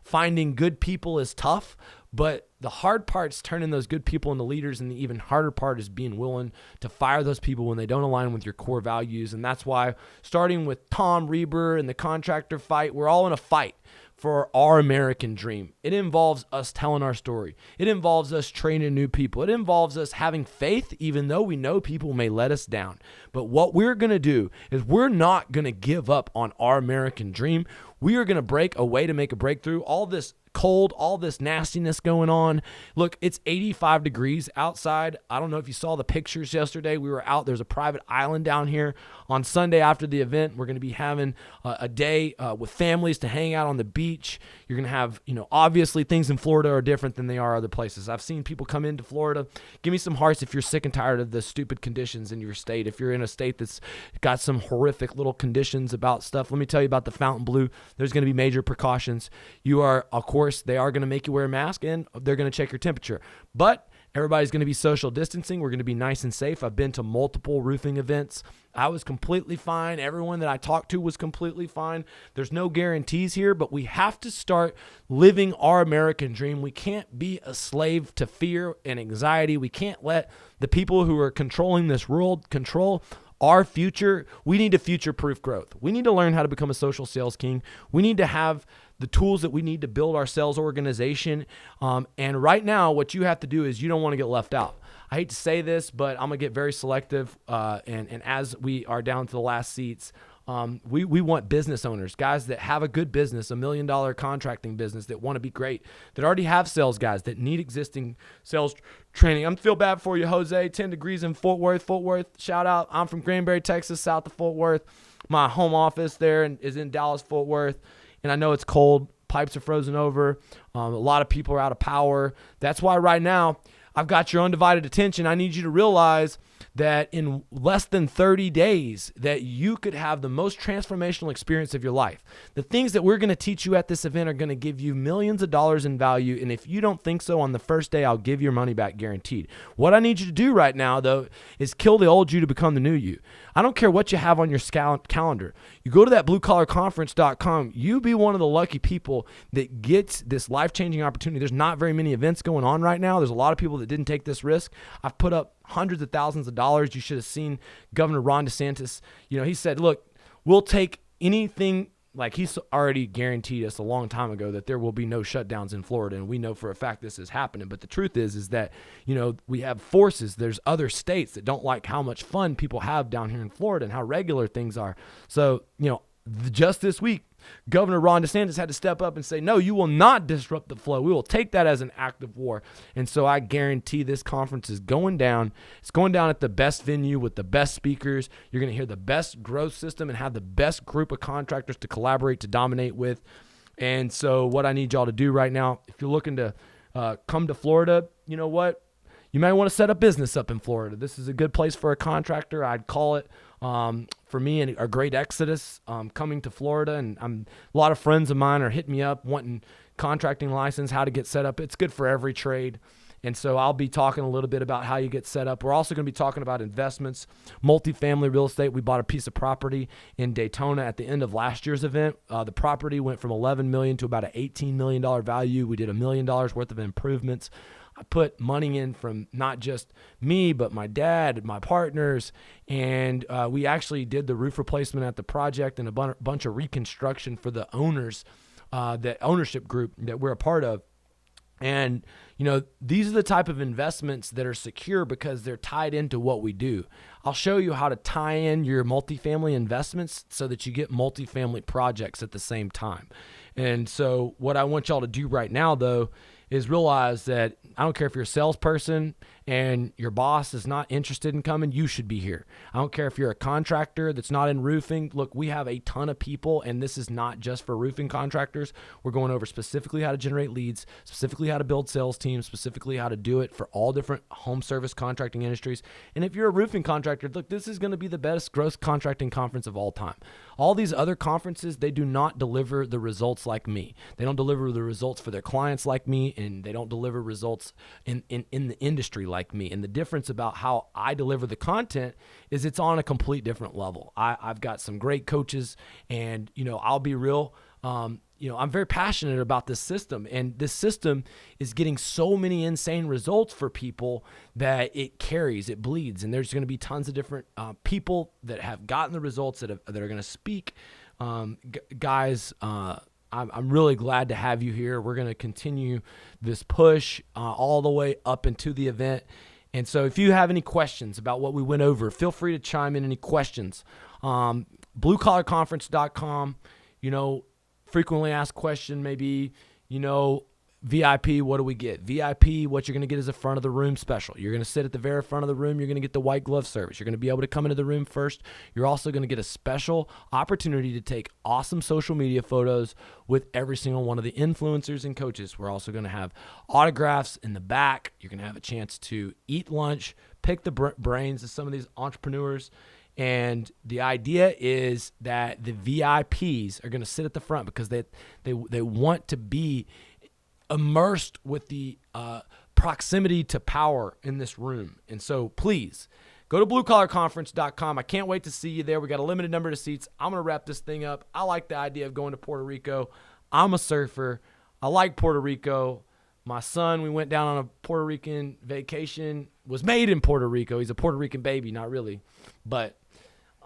finding good people is tough, but the hard part is turning those good people into leaders, and the even harder part is being willing to fire those people when they don't align with your core values. And that's why, starting with Tom Reber and the Contractor Fight, we're all in a fight for our American dream. It involves us telling our story. It involves us training new people. It involves us having faith, even though we know people may let us down. But what we're going to do is we're not going to give up on our American dream. We are going to break a way to make a breakthrough. All this cold, all this nastiness going on. Look, it's 85 degrees outside. I don't know if you saw the pictures yesterday. We were out. There's a private island down here. On Sunday after the event, we're going to be having a day with families to hang out on the beach. You're going to have, obviously things in Florida are different than they are other places. I've seen people come into Florida. Give me some hearts if you're sick and tired of the stupid conditions in your state. If you're in a state that's got some horrific little conditions about stuff, let me tell you about the Fontaine. There's going to be major precautions. You are, of course, they are going to make you wear a mask, and they're going to check your temperature. But everybody's going to be social distancing. We're going to be nice and safe. I've been to multiple roofing events. I was completely fine. Everyone that I talked to was completely fine. There's no guarantees here, but we have to start living our American dream. We can't be a slave to fear and anxiety. We can't let the people who are controlling this world control our future. We need to future-proof growth. We need to learn how to become a social sales king. We need to have the tools that we need to build our sales organization. And right now, what you have to do is you don't want to get left out. I hate to say this, but I'm going to get very selective. And as we are down to the last seats, we want business owners, guys that have a good business, $1 million contracting business, that want to be great, that already have sales guys, that need existing sales training. I feel bad for you, Jose. 10 degrees in Fort Worth, shout out. I'm from Granbury, Texas, south of Fort Worth. My home office there is in Dallas, Fort Worth. And I know it's cold. Pipes are frozen over. A lot of people are out of power. That's why right now I've got your undivided attention. I need you to realize that in less than 30 days that you could have the most transformational experience of your life. The things that we're going to teach you at this event are going to give you millions of dollars in value. And if you don't think so, on the first day, I'll give your money back guaranteed. What I need you to do right now, though, is kill the old you to become the new you. I don't care what you have on your calendar. You go to that bluecollarconference.com. You be one of the lucky people that gets this life-changing opportunity. There's not very many events going on right now. There's a lot of people that didn't take this risk. I've put up hundreds of thousands of dollars. You should have seen Governor Ron DeSantis. He said, look, we'll take anything. Like, he's already guaranteed us a long time ago that there will be no shutdowns in Florida, and we know for a fact this is happening. But the truth is that, we have forces. There's other states that don't like how much fun people have down here in Florida and how regular things are. So, just this week, Governor Ron DeSantis had to step up and say, no, you will not disrupt the flow. We will take that as an act of war. And so I guarantee this conference is going down. It's going down at the best venue with the best speakers. You're going to hear the best growth system and have the best group of contractors to collaborate, to dominate with. And so what I need y'all to do right now, if you're looking to come to Florida, you know what? You might want to set a business up in Florida. This is a good place for a contractor. I'd call it, for me, a great exodus coming to Florida. And a lot of friends of mine are hitting me up wanting contracting license, how to get set up. It's good for every trade. And so I'll be talking a little bit about how you get set up. We're also going to be talking about investments, multifamily real estate. We bought a piece of property in Daytona at the end of last year's event. The property went from $11 million to about an $18 million value. We did $1 million worth of improvements. I put money in from not just me, but my dad, my partners, and we actually did the roof replacement at the project and a bunch of reconstruction for the owners that ownership group that we're a part of. And, these are the type of investments that are secure because they're tied into what we do. I'll show you how to tie in your multifamily investments so that you get multifamily projects at the same time. And so what I want y'all to do right now, though, is realize that I don't care if you're a salesperson and your boss is not interested in coming, you should be here. I don't care if you're a contractor that's not in roofing. Look, we have a ton of people, and this is not just for roofing contractors. We're going over specifically how to generate leads, specifically how to build sales teams, specifically how to do it for all different home service contracting industries. And if you're a roofing contractor, look, this is going to be the best growth contracting conference of all time. All these other conferences, they do not deliver the results like me. They don't deliver the results for their clients like me, and they don't deliver results in the industry like me. And the difference about how I deliver the content is it's on a complete different level. I've got some great coaches, and I'll be real. I'm very passionate about this system, and this system is getting so many insane results for people that it carries, it bleeds, and there's going to be tons of different people that have gotten the results that are going to speak. Guys, I'm really glad to have you here. We're going to continue this push all the way up into the event. And so if you have any questions about what we went over, feel free to chime in any questions. BlueCollarConference.com, frequently asked question, maybe, VIP, what do we get? VIP, what you're going to get is a front of the room special. You're going to sit at the very front of the room. You're going to get the white glove service. You're going to be able to come into the room first. You're also going to get a special opportunity to take awesome social media photos with every single one of the influencers and coaches. We're also going to have autographs in the back. You're going to have a chance to eat lunch, pick the brains of some of these entrepreneurs. And the idea is that the VIPs are going to sit at the front because they want to be immersed with the proximity to power in this room. And so please go to bluecollarconference.com. I can't wait to see you there. We got a limited number of seats. I'm going to wrap this thing up. I like the idea of going to Puerto Rico. I'm a surfer. I like Puerto Rico. My son, we went down on a Puerto Rican vacation, was made in Puerto Rico. He's a Puerto Rican baby, not really. But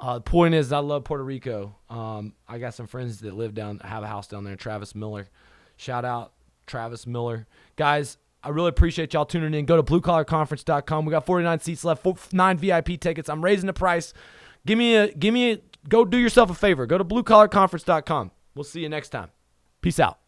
the point is, I love Puerto Rico. I got some friends that have a house down there, Travis Miller. Shout out Travis Miller. Guys, I really appreciate y'all tuning in. Go to bluecollarconference.com. We got 49 seats left, 9 VIP tickets. I'm raising the price. Go do yourself a favor. Go to bluecollarconference.com. We'll see you next time. Peace out.